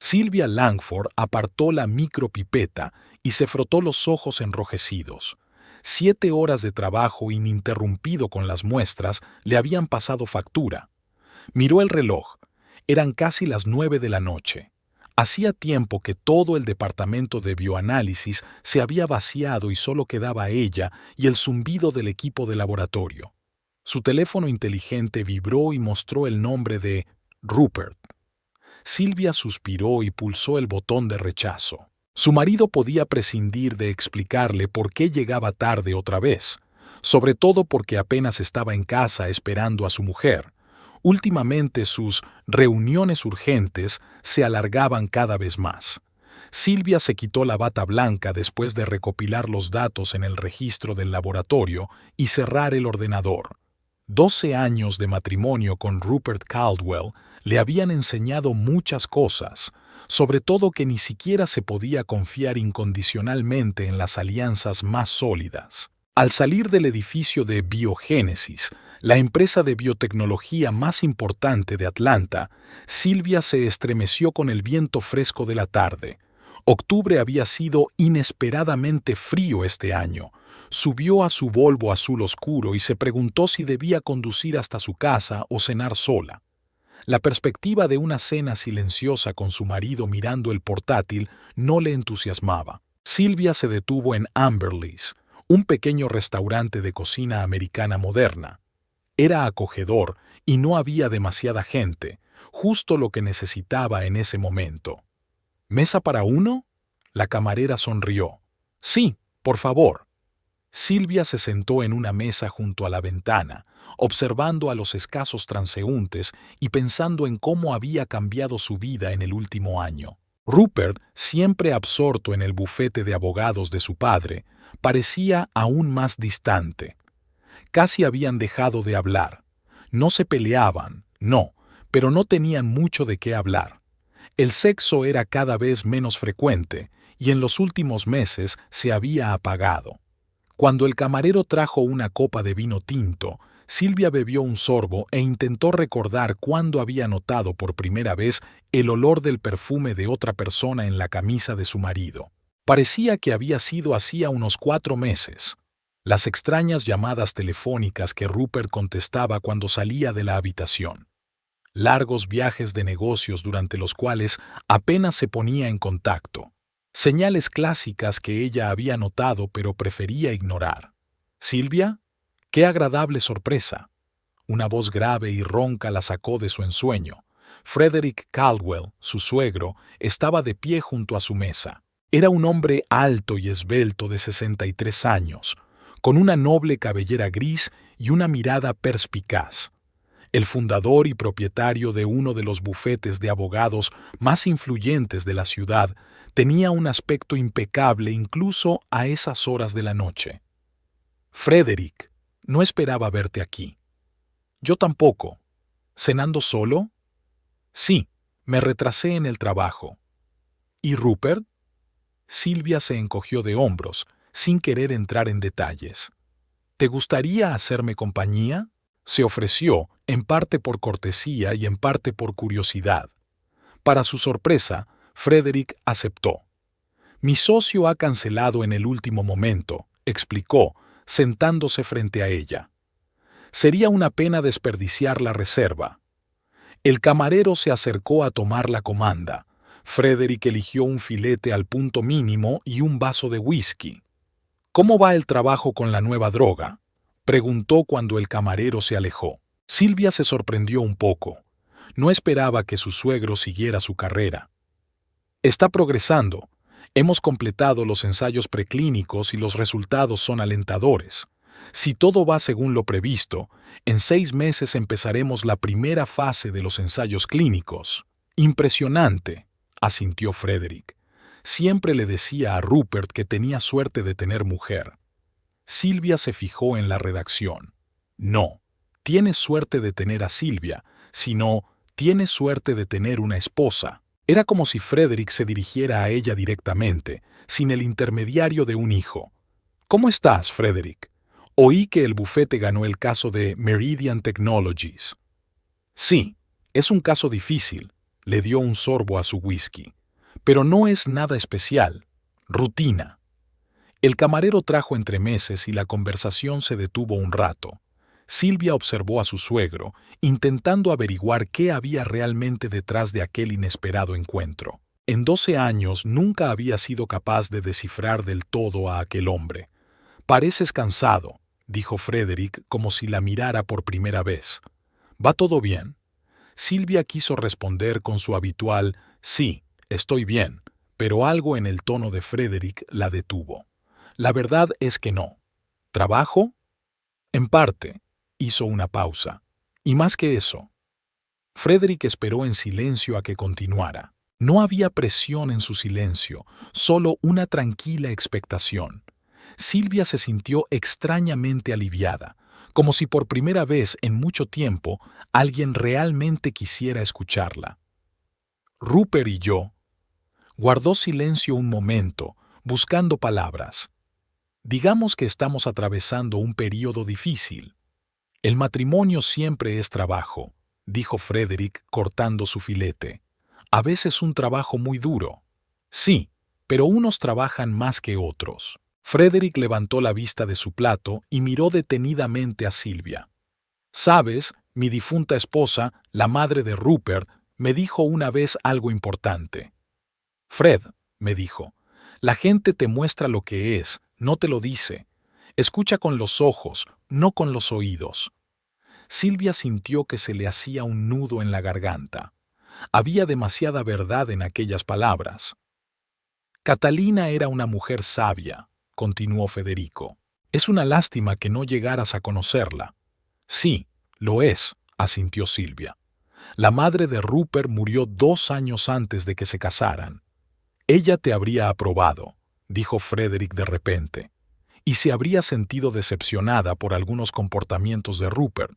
Sylvia Langford apartó la micropipeta y se frotó los ojos enrojecidos. 7 horas de trabajo ininterrumpido con las muestras le habían pasado factura. Miró el reloj. Eran casi las 9 de la noche. Hacía tiempo que todo el departamento de bioanálisis se había vaciado y solo quedaba ella y el zumbido del equipo de laboratorio. Su teléfono inteligente vibró y mostró el nombre de Rupert. Sylvia suspiró y pulsó el botón de rechazo. Su marido podía prescindir de explicarle por qué llegaba tarde otra vez, sobre todo porque apenas estaba en casa esperando a su mujer. Últimamente sus reuniones urgentes se alargaban cada vez más. Sylvia se quitó la bata blanca después de recopilar los datos en el registro del laboratorio y cerrar el ordenador. 12 años de matrimonio con Rupert Caldwell le habían enseñado muchas cosas, sobre todo que ni siquiera se podía confiar incondicionalmente en las alianzas más sólidas. Al salir del edificio de Biogénesis, la empresa de biotecnología más importante de Atlanta, Sylvia se estremeció con el viento fresco de la tarde. Octubre había sido inesperadamente frío este año. Subió a su Volvo azul oscuro y se preguntó si debía conducir hasta su casa o cenar sola. La perspectiva de una cena silenciosa con su marido mirando el portátil no le entusiasmaba. Sylvia se detuvo en Amberleys, un pequeño restaurante de cocina americana moderna. Era acogedor y no había demasiada gente, justo lo que necesitaba en ese momento. ¿Mesa para uno? La camarera sonrió. Sí, por favor. Sylvia se sentó en una mesa junto a la ventana, observando a los escasos transeúntes y pensando en cómo había cambiado su vida en el último año. Rupert, siempre absorto en el bufete de abogados de su padre, parecía aún más distante. Casi habían dejado de hablar. No se peleaban, no, pero no tenían mucho de qué hablar. El sexo era cada vez menos frecuente y en los últimos meses se había apagado. Cuando el camarero trajo una copa de vino tinto, Sylvia bebió un sorbo e intentó recordar cuándo había notado por primera vez el olor del perfume de otra persona en la camisa de su marido. Parecía que había sido hacía unos 4 meses. Las extrañas llamadas telefónicas que Rupert contestaba cuando salía de la habitación. Largos viajes de negocios durante los cuales apenas se ponía en contacto. Señales clásicas que ella había notado pero prefería ignorar. ¿Silvia? ¡Qué agradable sorpresa! Una voz grave y ronca la sacó de su ensueño. Frederick Caldwell, su suegro, estaba de pie junto a su mesa. Era un hombre alto y esbelto de 63 años, con una noble cabellera gris y una mirada perspicaz. El fundador y propietario de uno de los bufetes de abogados más influyentes de la ciudad, tenía un aspecto impecable incluso a esas horas de la noche. «Frederick, no esperaba verte aquí». «Yo tampoco». «¿Cenando solo?» «Sí, me retrasé en el trabajo». «¿Y Rupert?» Sylvia se encogió de hombros, sin querer entrar en detalles. «¿Te gustaría hacerme compañía?» Se ofreció, en parte por cortesía y en parte por curiosidad. Para su sorpresa, Frederick aceptó. «Mi socio ha cancelado en el último momento», explicó, sentándose frente a ella. «Sería una pena desperdiciar la reserva». El camarero se acercó a tomar la comanda. Frederick eligió un filete al punto mínimo y un vaso de whisky. «¿Cómo va el trabajo con la nueva droga?», preguntó cuando el camarero se alejó. Sylvia se sorprendió un poco. No esperaba que su suegro siguiera su carrera. «Está progresando. Hemos completado los ensayos preclínicos y los resultados son alentadores. Si todo va según lo previsto, en 6 meses empezaremos la primera fase de los ensayos clínicos». «Impresionante», asintió Frederick. Siempre le decía a Rupert que tenía suerte de tener mujer. Sylvia se fijó en la redacción. No, tienes suerte de tener a Sylvia, sino tienes suerte de tener una esposa. Era como si Frederick se dirigiera a ella directamente, sin el intermediario de un hijo. «¿Cómo estás, Frederick? Oí que el bufete ganó el caso de Meridian Technologies». «Sí, es un caso difícil. Le dio un sorbo a su whisky. Pero no es nada especial. Rutina. El camarero trajo entremeses y la conversación se detuvo un rato. Silvia observó a su suegro, intentando averiguar qué había realmente detrás de aquel inesperado encuentro. En 12 años nunca había sido capaz de descifrar del todo a aquel hombre. «Pareces cansado», dijo Frederick como si la mirara por primera vez. «¿Va todo bien?» Silvia quiso responder con su habitual «sí, estoy bien», pero algo en el tono de Frederick la detuvo. «La verdad es que no». «¿Trabajo?» «En parte». Hizo una pausa. «Y más que eso». Frederick esperó en silencio a que continuara. No había presión en su silencio, solo una tranquila expectación. Silvia se sintió extrañamente aliviada, como si por primera vez en mucho tiempo alguien realmente quisiera escucharla. «Rupert y yo». Guardó silencio un momento, buscando palabras. «Digamos que estamos atravesando un período difícil. El matrimonio siempre es trabajo», dijo Frederick cortando su filete. «A veces un trabajo muy duro». «Sí, pero unos trabajan más que otros». Frederick levantó la vista de su plato y miró detenidamente a Silvia. «Sabes, mi difunta esposa, la madre de Rupert, me dijo una vez algo importante». «Fred», me dijo, «la gente te muestra lo que es, no te lo dice. Escucha con los ojos, no con los oídos». Silvia sintió que se le hacía un nudo en la garganta. Había demasiada verdad en aquellas palabras. «Catalina era una mujer sabia», continuó Federico. «Es una lástima que no llegaras a conocerla». «Sí, lo es», asintió Silvia. «La madre de Rupert murió 2 años antes de que se casaran». «Ella te habría aprobado», dijo Frederick de repente, «y se habría sentido decepcionada por algunos comportamientos de Rupert».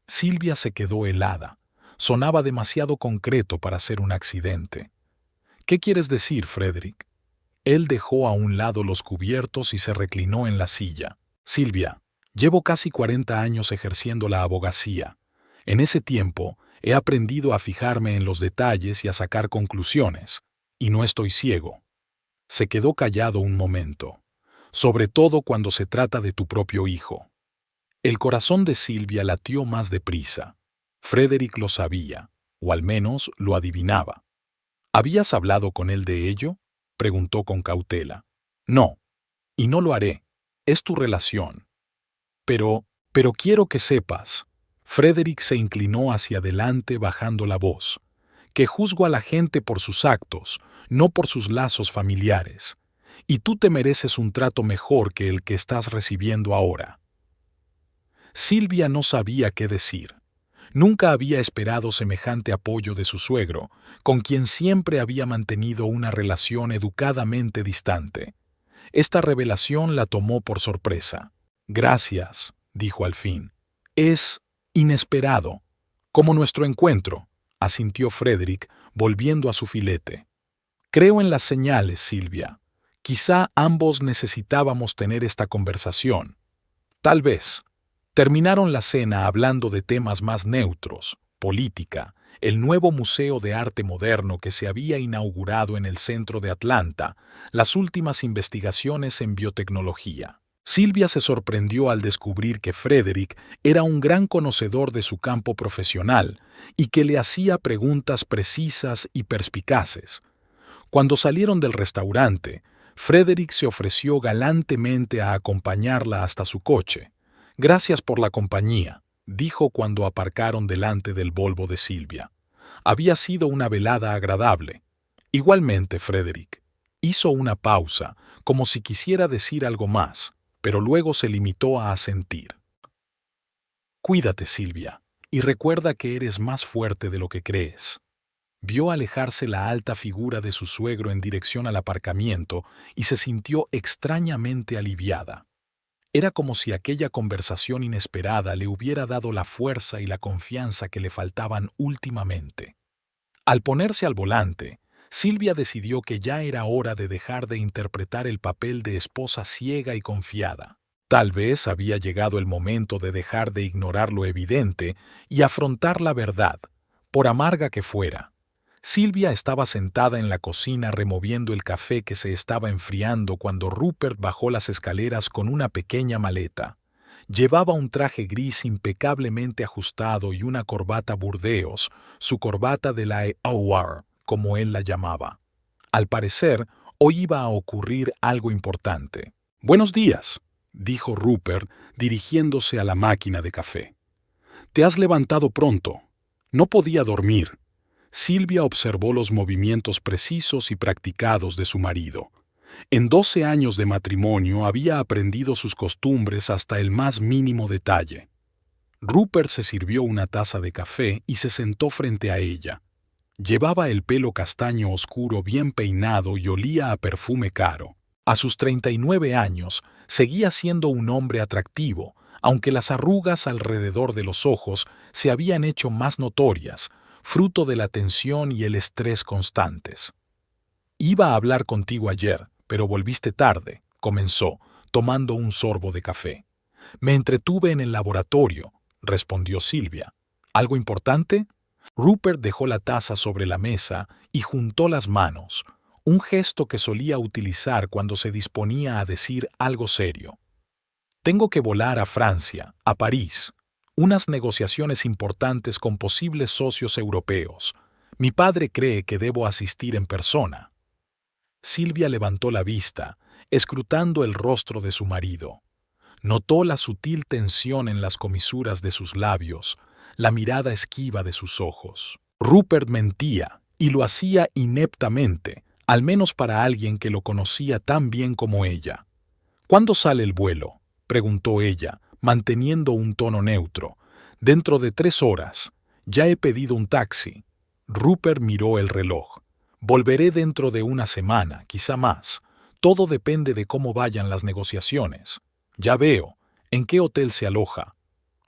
Silvia se quedó helada. Sonaba demasiado concreto para ser un accidente. «¿Qué quieres decir, Frederick?» Él dejó a un lado los cubiertos y se reclinó en la silla. «Silvia, llevo casi 40 años ejerciendo la abogacía. En ese tiempo he aprendido a fijarme en los detalles y a sacar conclusiones, y no estoy ciego». Se quedó callado un momento, sobre todo cuando se trata de tu propio hijo. El corazón de Silvia latió más deprisa. Frederick lo sabía, o al menos lo adivinaba. «¿Habías hablado con él de ello?», preguntó con cautela. «No, y no lo haré. Es tu relación». Pero quiero que sepas». Frederick se inclinó hacia adelante bajando la voz, «que juzgo a la gente por sus actos, no por sus lazos familiares. Y tú te mereces un trato mejor que el que estás recibiendo ahora». Silvia no sabía qué decir. Nunca había esperado semejante apoyo de su suegro, con quien siempre había mantenido una relación educadamente distante. Esta revelación la tomó por sorpresa. «Gracias», dijo al fin. «Es inesperado, como nuestro encuentro», asintió Frederick, volviendo a su filete. «Creo en las señales, Silvia. Quizá ambos necesitábamos tener esta conversación. Tal vez». Terminaron la cena hablando de temas más neutros: política, el nuevo Museo de Arte Moderno que se había inaugurado en el centro de Atlanta, las últimas investigaciones en biotecnología. Silvia se sorprendió al descubrir que Frederick era un gran conocedor de su campo profesional y que le hacía preguntas precisas y perspicaces. Cuando salieron del restaurante, Frederick se ofreció galantemente a acompañarla hasta su coche. «Gracias por la compañía», dijo cuando aparcaron delante del Volvo de Silvia. «Había sido una velada agradable». «Igualmente, Frederick». Hizo una pausa, como si quisiera decir algo más, pero luego se limitó a asentir. «Cuídate, Silvia, y recuerda que eres más fuerte de lo que crees». Vio alejarse la alta figura de su suegro en dirección al aparcamiento y se sintió extrañamente aliviada. Era como si aquella conversación inesperada le hubiera dado la fuerza y la confianza que le faltaban últimamente. Al ponerse al volante, Silvia decidió que ya era hora de dejar de interpretar el papel de esposa ciega y confiada. Tal vez había llegado el momento de dejar de ignorar lo evidente y afrontar la verdad, por amarga que fuera. Silvia estaba sentada en la cocina removiendo el café que se estaba enfriando cuando Rupert bajó las escaleras con una pequeña maleta. Llevaba un traje gris impecablemente ajustado y una corbata burdeos, su corbata de la EOR, como él la llamaba. Al parecer, hoy iba a ocurrir algo importante. «Buenos días», dijo Rupert, dirigiéndose a la máquina de café. «Te has levantado pronto. No podía dormir». Silvia observó los movimientos precisos y practicados de su marido. En 12 años de matrimonio había aprendido sus costumbres hasta el más mínimo detalle. Rupert se sirvió una taza de café y se sentó frente a ella. Llevaba el pelo castaño oscuro bien peinado y olía a perfume caro. A sus 39 años seguía siendo un hombre atractivo, aunque las arrugas alrededor de los ojos se habían hecho más notorias, fruto de la tensión y el estrés constantes. «Iba a hablar contigo ayer, pero volviste tarde», comenzó, tomando un sorbo de café. «Me entretuve en el laboratorio», respondió Silvia. «¿Algo importante?» Rupert dejó la taza sobre la mesa y juntó las manos, un gesto que solía utilizar cuando se disponía a decir algo serio. «Tengo que volar a Francia, a París. Unas negociaciones importantes con posibles socios europeos. Mi padre cree que debo asistir en persona». Silvia levantó la vista, escrutando el rostro de su marido. Notó la sutil tensión en las comisuras de sus labios, la mirada esquiva de sus ojos. Rupert mentía, y lo hacía ineptamente, al menos para alguien que lo conocía tan bien como ella. «¿Cuándo sale el vuelo?», preguntó ella, manteniendo un tono neutro. «Dentro de 3 horas. Ya he pedido un taxi». Rupert miró el reloj. «Volveré dentro de una semana, quizá más. Todo depende de cómo vayan las negociaciones». «Ya veo. ¿En qué hotel se aloja?»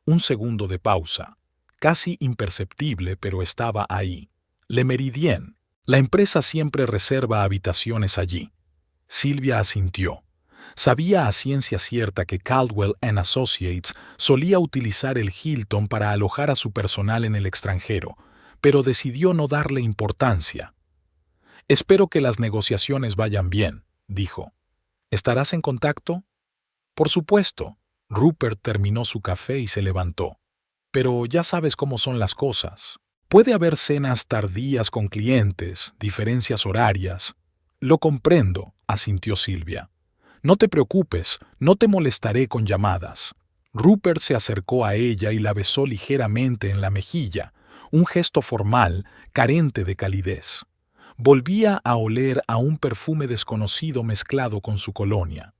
Un segundo de pausa. Casi imperceptible, pero estaba ahí. «Le Méridien. La empresa siempre reserva habitaciones allí». Silvia asintió. Sabía a ciencia cierta que Caldwell & Associates solía utilizar el Hilton para alojar a su personal en el extranjero, pero decidió no darle importancia. «Espero que las negociaciones vayan bien», dijo. «¿Estarás en contacto?» «Por supuesto». Rupert terminó su café y se levantó. «Pero ya sabes cómo son las cosas. Puede haber cenas tardías con clientes, diferencias horarias». «Lo comprendo», asintió Silvia. «No te preocupes, no te molestaré con llamadas». Rupert se acercó a ella y la besó ligeramente en la mejilla, un gesto formal, carente de calidez. Volvía a oler a un perfume desconocido mezclado con su colonia.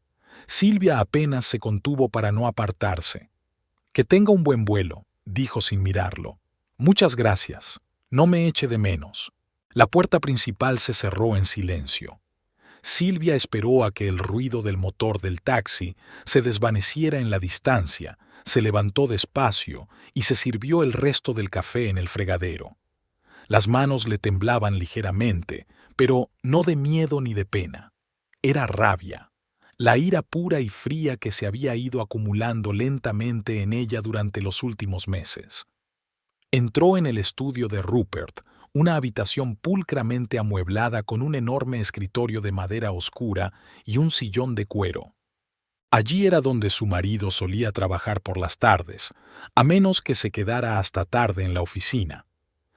Silvia apenas se contuvo para no apartarse. «Que tenga un buen vuelo», dijo sin mirarlo. «Muchas gracias. No me eche de menos». La puerta principal se cerró en silencio. Silvia esperó a que el ruido del motor del taxi se desvaneciera en la distancia, se levantó despacio y se sirvió el resto del café en el fregadero. Las manos le temblaban ligeramente, pero no de miedo ni de pena. Era rabia, la ira pura y fría que se había ido acumulando lentamente en ella durante los últimos meses. Entró en el estudio de Rupert, una habitación pulcramente amueblada con un enorme escritorio de madera oscura y un sillón de cuero. Allí era donde su marido solía trabajar por las tardes, a menos que se quedara hasta tarde en la oficina.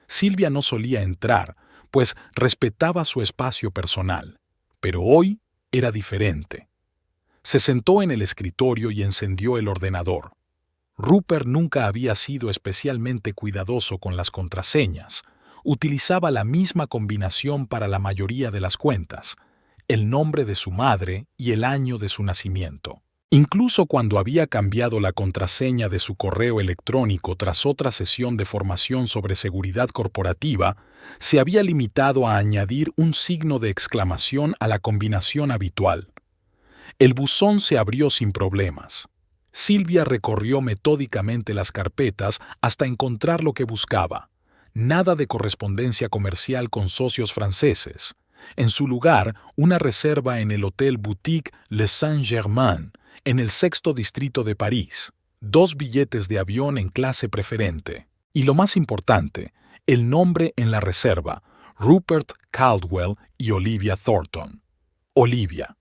Silvia no solía entrar, pues respetaba su espacio personal, pero hoy era diferente. Se sentó en el escritorio y encendió el ordenador. Rupert nunca había sido especialmente cuidadoso con las contraseñas. Utilizaba la misma combinación para la mayoría de las cuentas, el nombre de su madre y el año de su nacimiento. Incluso cuando había cambiado la contraseña de su correo electrónico tras otra sesión de formación sobre seguridad corporativa, se había limitado a añadir un signo de exclamación a la combinación habitual. El buzón se abrió sin problemas. Silvia recorrió metódicamente las carpetas hasta encontrar lo que buscaba. Nada de correspondencia comercial con socios franceses. En su lugar, una reserva en el Hotel Boutique Le Saint-Germain, en el 6º distrito de París. 2 billetes de avión en clase preferente. Y lo más importante, el nombre en la reserva, Rupert Caldwell y Olivia Thornton. Olivia.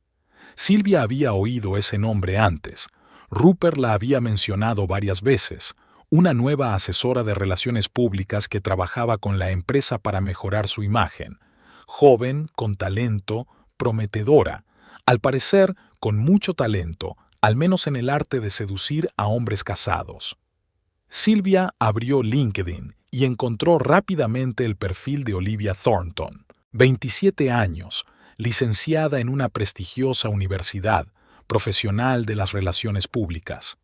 Silvia había oído ese nombre antes. Rupert la había mencionado varias veces, una nueva asesora de relaciones públicas que trabajaba con la empresa para mejorar su imagen. Joven, con talento, prometedora, al parecer con mucho talento, al menos en el arte de seducir a hombres casados. Silvia abrió LinkedIn y encontró rápidamente el perfil de Olivia Thornton, 27 años, licenciada en una prestigiosa universidad, profesional de las relaciones públicas.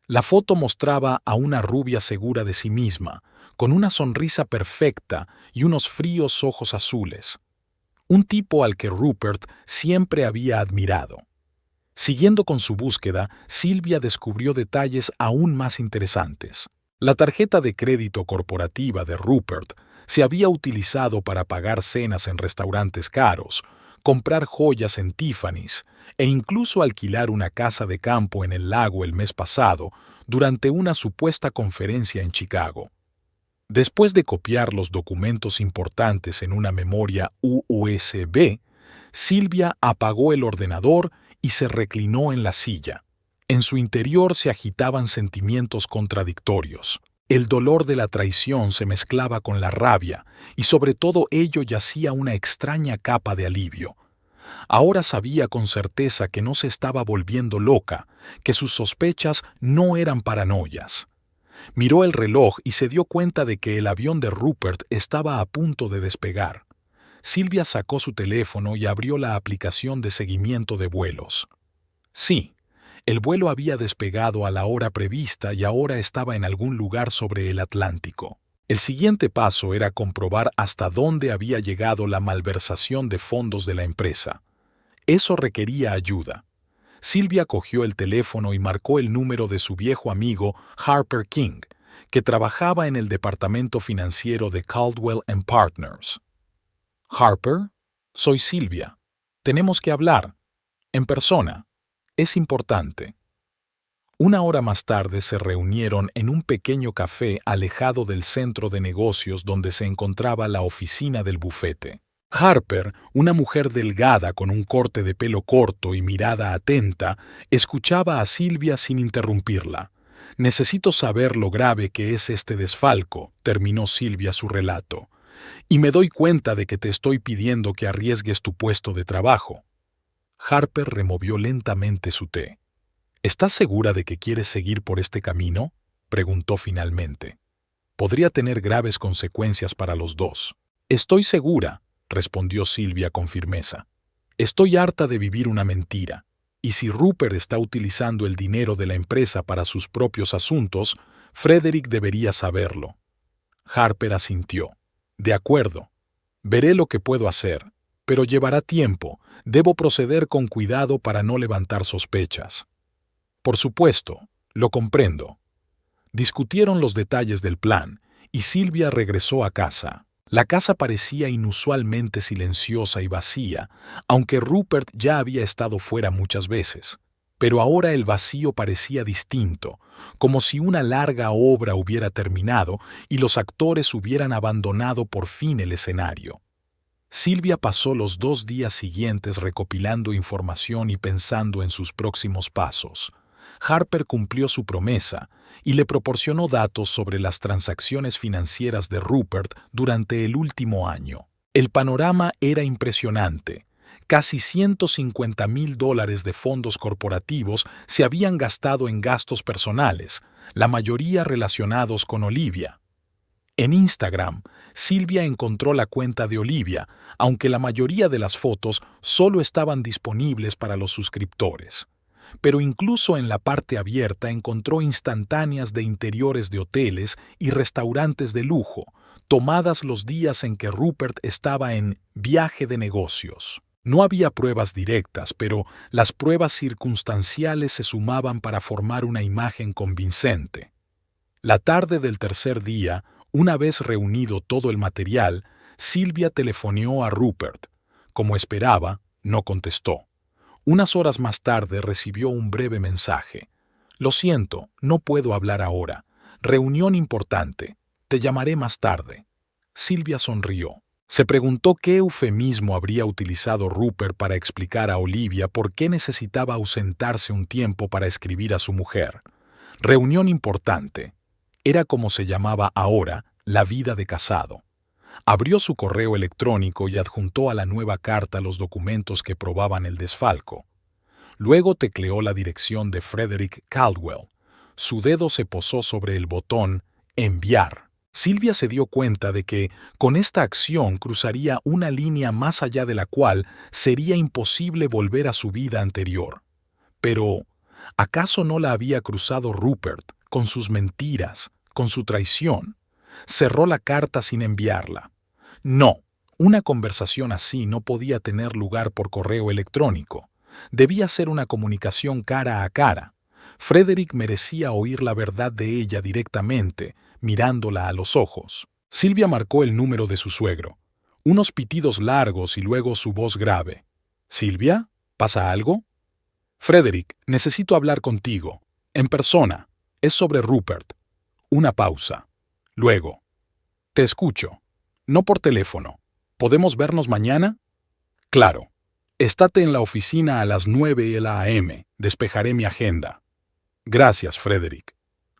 La foto mostraba a una rubia segura de sí misma, con una sonrisa perfecta y unos fríos ojos azules. Un tipo al que Rupert siempre había admirado. Siguiendo con su búsqueda, Silvia descubrió detalles aún más interesantes. La tarjeta de crédito corporativa de Rupert se había utilizado para pagar cenas en restaurantes caros, comprar joyas en Tiffany's e incluso alquilar una casa de campo en el lago el mes pasado durante una supuesta conferencia en Chicago. Después de copiar los documentos importantes en una memoria USB, Silvia apagó el ordenador y se reclinó en la silla. En su interior se agitaban sentimientos contradictorios. El dolor de la traición se mezclaba con la rabia, y sobre todo ello yacía una extraña capa de alivio. Ahora sabía con certeza que no se estaba volviendo loca, que sus sospechas no eran paranoias. Miró el reloj y se dio cuenta de que el avión de Rupert estaba a punto de despegar. Silvia sacó su teléfono y abrió la aplicación de seguimiento de vuelos. Sí, el vuelo había despegado a la hora prevista y ahora estaba en algún lugar sobre el Atlántico. El siguiente paso era comprobar hasta dónde había llegado la malversación de fondos de la empresa. Eso requería ayuda. Silvia cogió el teléfono y marcó el número de su viejo amigo Harper King, que trabajaba en el departamento financiero de Caldwell & Partners. Harper, soy Silvia. Tenemos que hablar. En persona. Es importante. Una hora más tarde se reunieron en un pequeño café alejado del centro de negocios donde se encontraba la oficina del bufete. Harper, una mujer delgada con un corte de pelo corto y mirada atenta, escuchaba a Silvia sin interrumpirla. «Necesito saber lo grave que es este desfalco», terminó Silvia su relato. «Y me doy cuenta de que te estoy pidiendo que arriesgues tu puesto de trabajo». Harper removió lentamente su té. «¿Estás segura de que quieres seguir por este camino?», preguntó finalmente. «Podría tener graves consecuencias para los dos». «Estoy segura», respondió Silvia con firmeza. «Estoy harta de vivir una mentira, y si Rupert está utilizando el dinero de la empresa para sus propios asuntos, Frederick debería saberlo». Harper asintió. «De acuerdo. Veré lo que puedo hacer, pero llevará tiempo. Debo proceder con cuidado para no levantar sospechas». «Por supuesto, lo comprendo». Discutieron los detalles del plan, y Silvia regresó a casa. La casa parecía inusualmente silenciosa y vacía, aunque Rupert ya había estado fuera muchas veces. Pero ahora el vacío parecía distinto, como si una larga obra hubiera terminado y los actores hubieran abandonado por fin el escenario. Silvia pasó los 2 días siguientes recopilando información y pensando en sus próximos pasos. Harper cumplió su promesa y le proporcionó datos sobre las transacciones financieras de Rupert durante el último año. El panorama era impresionante. Casi $150,000 de fondos corporativos se habían gastado en gastos personales, la mayoría relacionados con Olivia. En Instagram, Silvia encontró la cuenta de Olivia, aunque la mayoría de las fotos solo estaban disponibles para los suscriptores. Pero incluso en la parte abierta encontró instantáneas de interiores de hoteles y restaurantes de lujo, tomadas los días en que Rupert estaba en viaje de negocios. No había pruebas directas, pero las pruebas circunstanciales se sumaban para formar una imagen convincente. La tarde del tercer día, una vez reunido todo el material, Silvia telefoneó a Rupert. Como esperaba, no contestó. Unas horas más tarde recibió un breve mensaje. «Lo siento, no puedo hablar ahora. Reunión importante. Te llamaré más tarde». Silvia sonrió. Se preguntó qué eufemismo habría utilizado Rupert para explicar a Olivia por qué necesitaba ausentarse un tiempo para escribir a su mujer. Reunión importante. Era como se llamaba ahora la vida de casado. Abrió su correo electrónico y adjuntó a la nueva carta los documentos que probaban el desfalco. Luego tecleó la dirección de Frederick Caldwell. Su dedo se posó sobre el botón «Enviar». Silvia se dio cuenta de que, con esta acción, cruzaría una línea más allá de la cual sería imposible volver a su vida anterior. Pero, ¿acaso no la había cruzado Rupert, con sus mentiras, con su traición? Cerró la carta sin enviarla. No, una conversación así no podía tener lugar por correo electrónico. Debía ser una comunicación cara a cara. Frederick merecía oír la verdad de ella directamente, mirándola a los ojos. Silvia marcó el número de su suegro. Unos pitidos largos y luego su voz grave. «¿Silvia? ¿Pasa algo?» «Frederick, necesito hablar contigo. En persona. Es sobre Rupert». Una pausa. Luego. «Te escucho. No por teléfono. ¿Podemos vernos mañana?» «Claro. Estate en la oficina a las 9 a.m. Despejaré mi agenda». «Gracias, Frederick».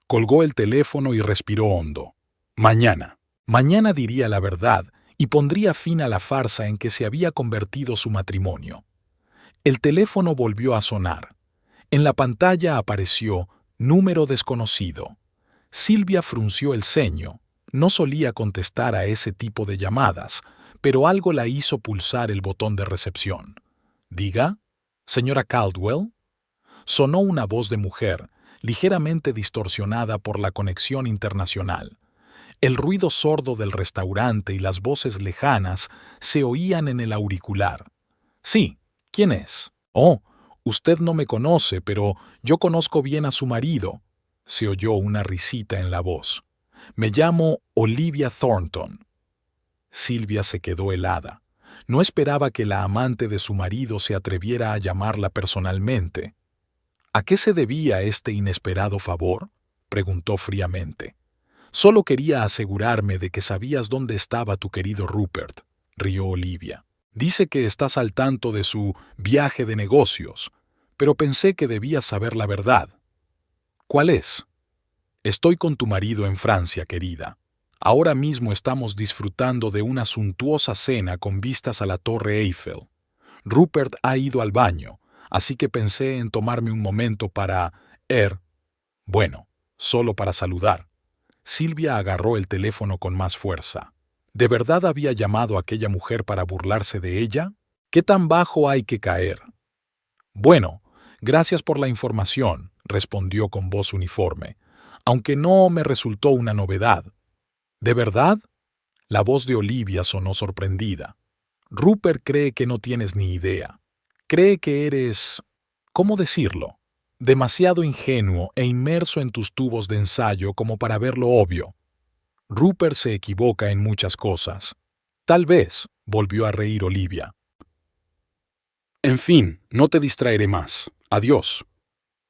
Colgó el teléfono y respiró hondo. Mañana. Mañana diría la verdad y pondría fin a la farsa en que se había convertido su matrimonio. El teléfono volvió a sonar. En la pantalla apareció «Número desconocido». Silvia frunció el ceño. No solía contestar a ese tipo de llamadas, pero algo la hizo pulsar el botón de recepción. «Diga, señora Caldwell». Sonó una voz de mujer, ligeramente distorsionada por la conexión internacional. El ruido sordo del restaurante y las voces lejanas se oían en el auricular. «Sí, ¿quién es?» «Oh, usted no me conoce, pero yo conozco bien a su marido». Se oyó una risita en la voz. «Me llamo Olivia Thornton». Silvia se quedó helada. No esperaba que la amante de su marido se atreviera a llamarla personalmente. «¿A qué se debía este inesperado favor?», preguntó fríamente. «Solo quería asegurarme de que sabías dónde estaba tu querido Rupert», rió Olivia. «Dice que estás al tanto de su viaje de negocios, pero pensé que debías saber la verdad». «¿Cuál es?» «Estoy con tu marido en Francia, querida. Ahora mismo estamos disfrutando de una suntuosa cena con vistas a la Torre Eiffel. Rupert ha ido al baño, así que pensé en tomarme un momento para... Bueno, solo para saludar». Silvia agarró el teléfono con más fuerza. ¿De verdad había llamado a aquella mujer para burlarse de ella? ¿Qué tan bajo hay que caer? «Bueno, gracias por la información», respondió con voz uniforme, aunque no me resultó una novedad. «¿De verdad?» La voz de Olivia sonó sorprendida. «Rupert cree que no tienes ni idea. Cree que eres... ¿cómo decirlo? Demasiado ingenuo e inmerso en tus tubos de ensayo como para ver lo obvio. Rupert se equivoca en muchas cosas». «Tal vez», volvió a reír Olivia. «En fin, no te distraeré más. Adiós».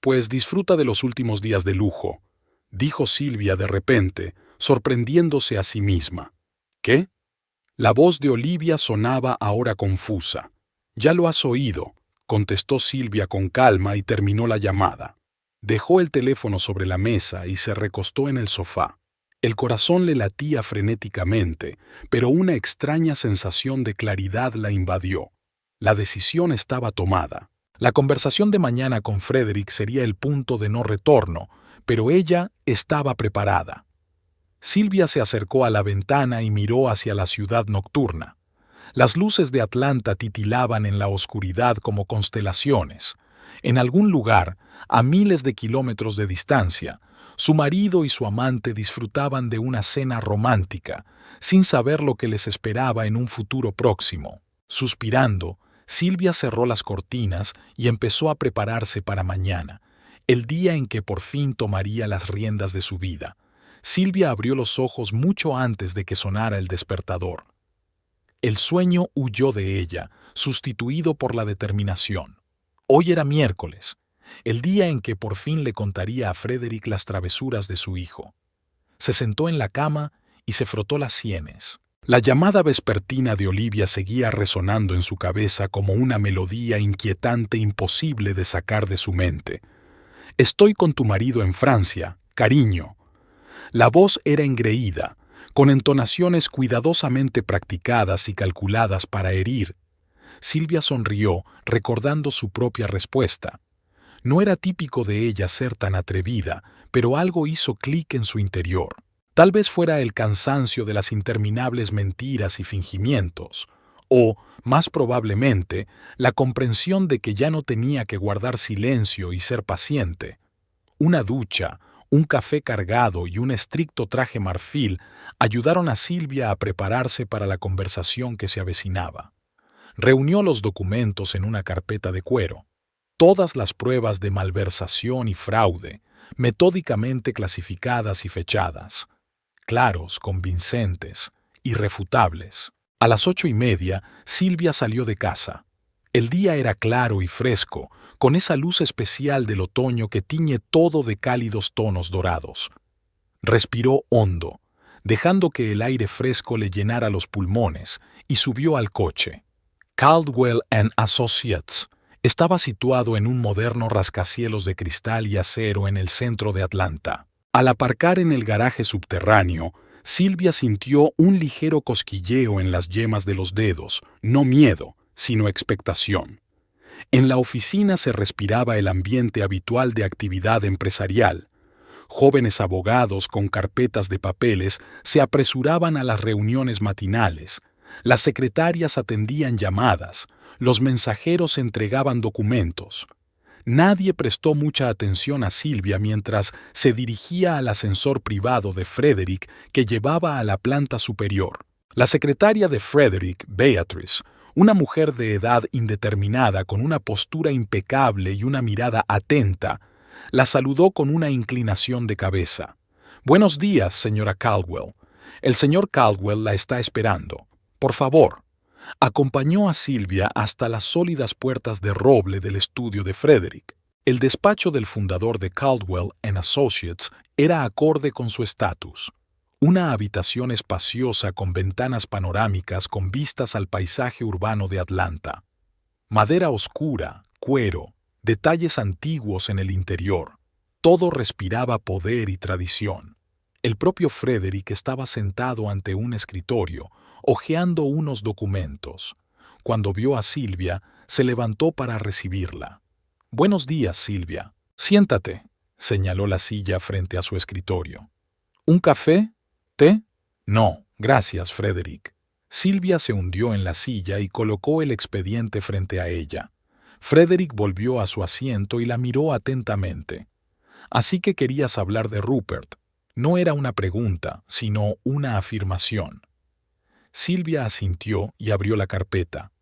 «Pues disfruta de los últimos días de lujo», dijo Silvia de repente, sorprendiéndose a sí misma. «¿Qué?» La voz de Olivia sonaba ahora confusa. «Ya lo has oído», contestó Silvia con calma y terminó la llamada. Dejó el teléfono sobre la mesa y se recostó en el sofá. El corazón le latía frenéticamente, pero una extraña sensación de claridad la invadió. La decisión estaba tomada. La conversación de mañana con Frederick sería el punto de no retorno, pero ella estaba preparada. Silvia se acercó a la ventana y miró hacia la ciudad nocturna. Las luces de Atlanta titilaban en la oscuridad como constelaciones. En algún lugar, a miles de kilómetros de distancia, su marido y su amante disfrutaban de una cena romántica, sin saber lo que les esperaba en un futuro próximo. Suspirando, Silvia cerró las cortinas y empezó a prepararse para mañana, el día en que por fin tomaría las riendas de su vida. Silvia abrió los ojos mucho antes de que sonara el despertador. El sueño huyó de ella, sustituido por la determinación. Hoy era miércoles, el día en que por fin le contaría a Frederick las travesuras de su hijo. Se sentó en la cama y se frotó las sienes. La llamada vespertina de Olivia seguía resonando en su cabeza como una melodía inquietante imposible de sacar de su mente. «Estoy con tu marido en Francia, cariño». La voz era engreída, con entonaciones cuidadosamente practicadas y calculadas para herir. Silvia sonrió, recordando su propia respuesta. No era típico de ella ser tan atrevida, pero algo hizo clic en su interior. Tal vez fuera el cansancio de las interminables mentiras y fingimientos, o, más probablemente, la comprensión de que ya no tenía que guardar silencio y ser paciente. Una ducha, un café cargado y un estricto traje marfil ayudaron a Silvia a prepararse para la conversación que se avecinaba. Reunió los documentos en una carpeta de cuero. Todas las pruebas de malversación y fraude, metódicamente clasificadas y fechadas. Claros, convincentes, irrefutables. A las 8:30, Silvia salió de casa. El día era claro y fresco, con esa luz especial del otoño que tiñe todo de cálidos tonos dorados. Respiró hondo, dejando que el aire fresco le llenara los pulmones, y subió al coche. Caldwell & Associates estaba situado en un moderno rascacielos de cristal y acero en el centro de Atlanta. Al aparcar en el garaje subterráneo, Silvia sintió un ligero cosquilleo en las yemas de los dedos, no miedo, sino expectación. En la oficina se respiraba el ambiente habitual de actividad empresarial. Jóvenes abogados con carpetas de papeles se apresuraban a las reuniones matinales. Las secretarias atendían llamadas, los mensajeros entregaban documentos. Nadie prestó mucha atención a Silvia mientras se dirigía al ascensor privado de Frederick que llevaba a la planta superior. La secretaria de Frederick, Beatrice, una mujer de edad indeterminada con una postura impecable y una mirada atenta, la saludó con una inclinación de cabeza. «Buenos días, señora Caldwell. El señor Caldwell la está esperando. Por favor». Acompañó a Silvia hasta las sólidas puertas de roble del estudio de Frederick. El despacho del fundador de Caldwell & Associates era acorde con su estatus. Una habitación espaciosa con ventanas panorámicas con vistas al paisaje urbano de Atlanta. Madera oscura, cuero, detalles antiguos en el interior. Todo respiraba poder y tradición. El propio Frederick estaba sentado ante un escritorio, hojeando unos documentos. Cuando vio a Silvia, se levantó para recibirla. «Buenos días, Silvia. Siéntate», señaló la silla frente a su escritorio. «¿Un café? ¿Té?» «No, gracias, Frederick». Silvia se hundió en la silla y colocó el expediente frente a ella. Frederick volvió a su asiento y la miró atentamente. «Así que querías hablar de Rupert». No era una pregunta, sino una afirmación. Silvia asintió y abrió la carpeta.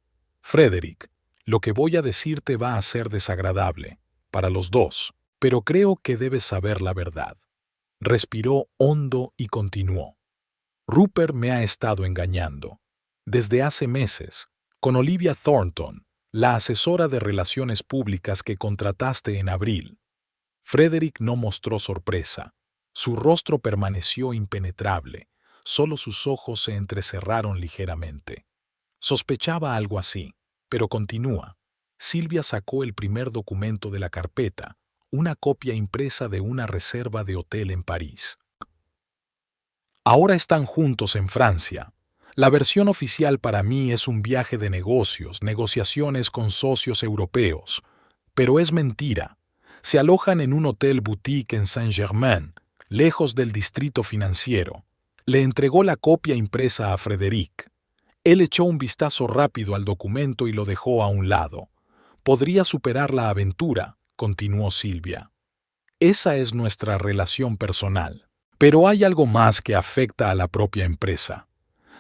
«Frederick, lo que voy a decirte va a ser desagradable, para los dos, pero creo que debes saber la verdad». Respiró hondo y continuó. «Rupert me ha estado engañando. Desde hace meses, con Olivia Thornton, la asesora de relaciones públicas que contrataste en abril». Frederick no mostró sorpresa. Su rostro permaneció impenetrable. Solo sus ojos se entrecerraron ligeramente. Sospechaba algo así, pero continúa. Silvia sacó el primer documento de la carpeta, una copia impresa de una reserva de hotel en París. «Ahora están juntos en Francia. La versión oficial para mí es un viaje de negocios, negociaciones con socios europeos. Pero es mentira. Se alojan en un hotel boutique en Saint-Germain, lejos del distrito financiero». Le entregó la copia impresa a Frederick. Él echó un vistazo rápido al documento y lo dejó a un lado. «Podría superar la aventura», continuó Silvia. «Esa es nuestra relación personal. Pero hay algo más que afecta a la propia empresa».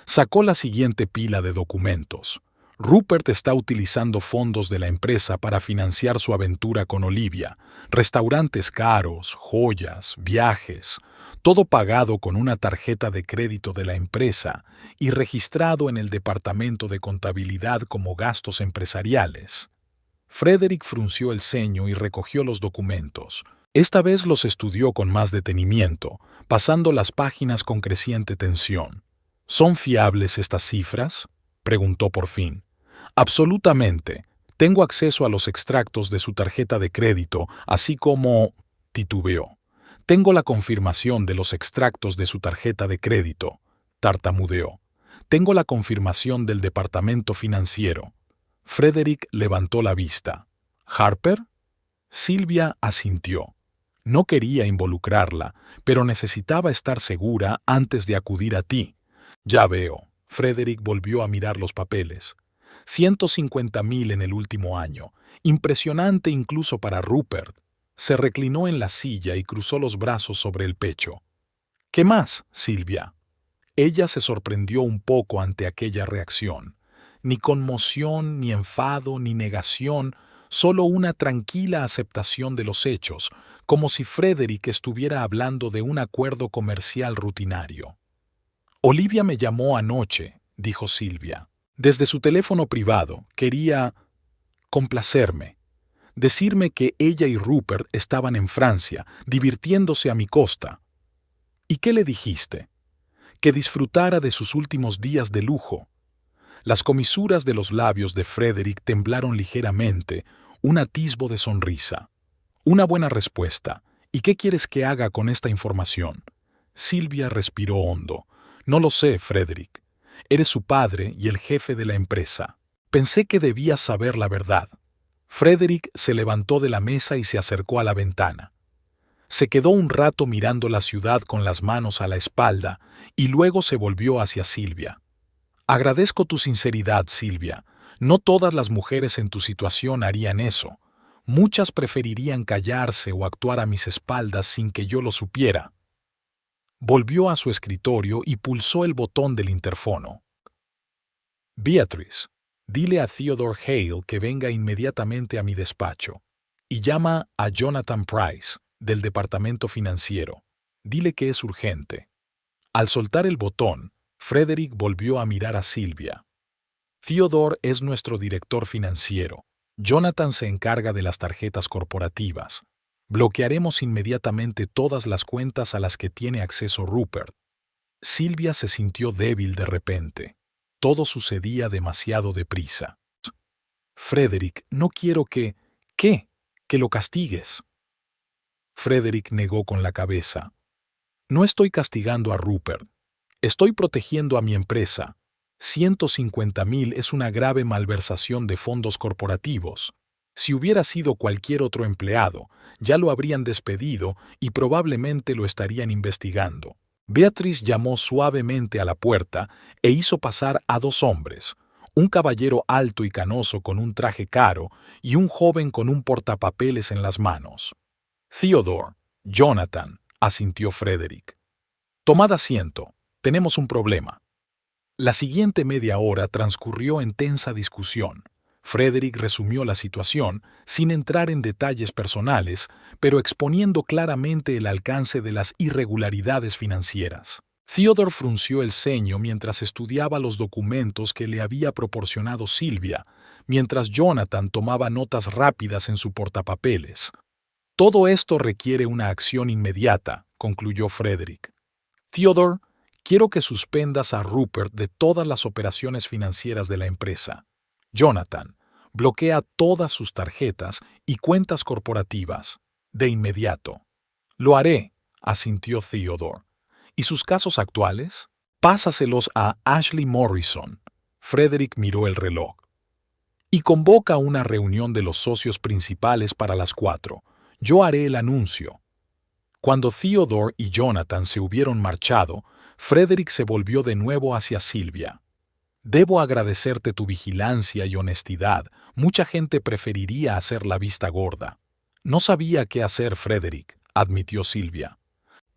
Sacó la siguiente pila de documentos. Rupert está utilizando fondos de la empresa para financiar su aventura con Olivia. Restaurantes caros, joyas, viajes, todo pagado con una tarjeta de crédito de la empresa y registrado en el departamento de contabilidad como gastos empresariales. Frederick frunció el ceño y recogió los documentos. Esta vez los estudió con más detenimiento, pasando las páginas con creciente tensión. ¿Son fiables estas cifras?, preguntó por fin. Absolutamente. Tengo acceso a los extractos de su tarjeta de crédito, así como... titubeó. Tengo la confirmación de los extractos de su tarjeta de crédito, tartamudeó. Tengo la confirmación del departamento financiero. Frederick levantó la vista. ¿Harper? Silvia asintió. No quería involucrarla, pero necesitaba estar segura antes de acudir a ti. Ya veo. Frederick volvió a mirar los papeles. 150.000 en el último año. Impresionante incluso para Rupert. Se reclinó en la silla y cruzó los brazos sobre el pecho. ¿Qué más, Silvia? Ella se sorprendió un poco ante aquella reacción. Ni conmoción, ni enfado, ni negación, solo una tranquila aceptación de los hechos, como si Frederick estuviera hablando de un acuerdo comercial rutinario. Olivia me llamó anoche, dijo Silvia. Desde su teléfono privado quería complacerme, decirme que ella y Rupert estaban en Francia, divirtiéndose a mi costa. ¿Y qué le dijiste? Que disfrutara de sus últimos días de lujo. Las comisuras de los labios de Frederick temblaron ligeramente, un atisbo de sonrisa. Una buena respuesta. ¿Y qué quieres que haga con esta información? Silvia respiró hondo. No lo sé, Frederick. Eres su padre y el jefe de la empresa. Pensé que debías saber la verdad. Frederick se levantó de la mesa y se acercó a la ventana. Se quedó un rato mirando la ciudad con las manos a la espalda y luego se volvió hacia Silvia. Agradezco tu sinceridad, Silvia. No todas las mujeres en tu situación harían eso. Muchas preferirían callarse o actuar a mis espaldas sin que yo lo supiera. Volvió a su escritorio y pulsó el botón del interfono. Beatrice, dile a Theodore Hale que venga inmediatamente a mi despacho. Y llama a Jonathan Price, del departamento financiero. Dile que es urgente. Al soltar el botón, Frederick volvió a mirar a Silvia. Theodore es nuestro director financiero. Jonathan se encarga de las tarjetas corporativas. Bloquearemos inmediatamente todas las cuentas a las que tiene acceso Rupert. Silvia se sintió débil de repente. Todo sucedía demasiado deprisa. Frederick, no quiero que... ¿Qué? Que lo castigues. Frederick negó con la cabeza. No estoy castigando a Rupert. Estoy protegiendo a mi empresa. 150.000 es una grave malversación de fondos corporativos. Si hubiera sido cualquier otro empleado, ya lo habrían despedido y probablemente lo estarían investigando. Beatrice llamó suavemente a la puerta e hizo pasar a dos hombres, un caballero alto y canoso con un traje caro y un joven con un portapapeles en las manos. Theodore, Jonathan, asintió Frederick. Tomad asiento, tenemos un problema. La siguiente media hora transcurrió en tensa discusión. Frederick resumió la situación, sin entrar en detalles personales, pero exponiendo claramente el alcance de las irregularidades financieras. Theodore frunció el ceño mientras estudiaba los documentos que le había proporcionado Silvia, mientras Jonathan tomaba notas rápidas en su portapapeles. Todo esto requiere una acción inmediata, concluyó Frederick. Theodore, quiero que suspendas a Rupert de todas las operaciones financieras de la empresa. Jonathan, bloquea todas sus tarjetas y cuentas corporativas, de inmediato. Lo haré, asintió Theodore. ¿Y sus casos actuales? Pásaselos a Ashley Morrison. Frederick miró el reloj. Y convoca una reunión de los socios principales para las 4. Yo haré el anuncio. Cuando Theodore y Jonathan se hubieron marchado, Frederick se volvió de nuevo hacia Silvia. Debo agradecerte tu vigilancia y honestidad. Mucha gente preferiría hacer la vista gorda. No sabía qué hacer, Frederick, admitió Silvia.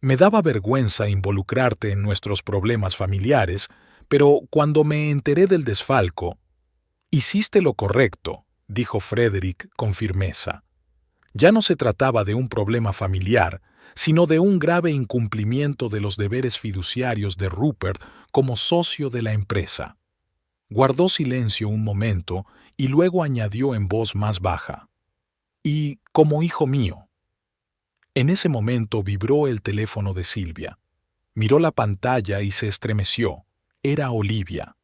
Me daba vergüenza involucrarte en nuestros problemas familiares, pero cuando me enteré del desfalco... Hiciste lo correcto, dijo Frederick con firmeza. Ya no se trataba de un problema familiar, sino de un grave incumplimiento de los deberes fiduciarios de Rupert como socio de la empresa. Guardó silencio un momento y luego añadió en voz más baja. Y como hijo mío. En ese momento vibró el teléfono de Silvia. Miró la pantalla y se estremeció. era Olivia.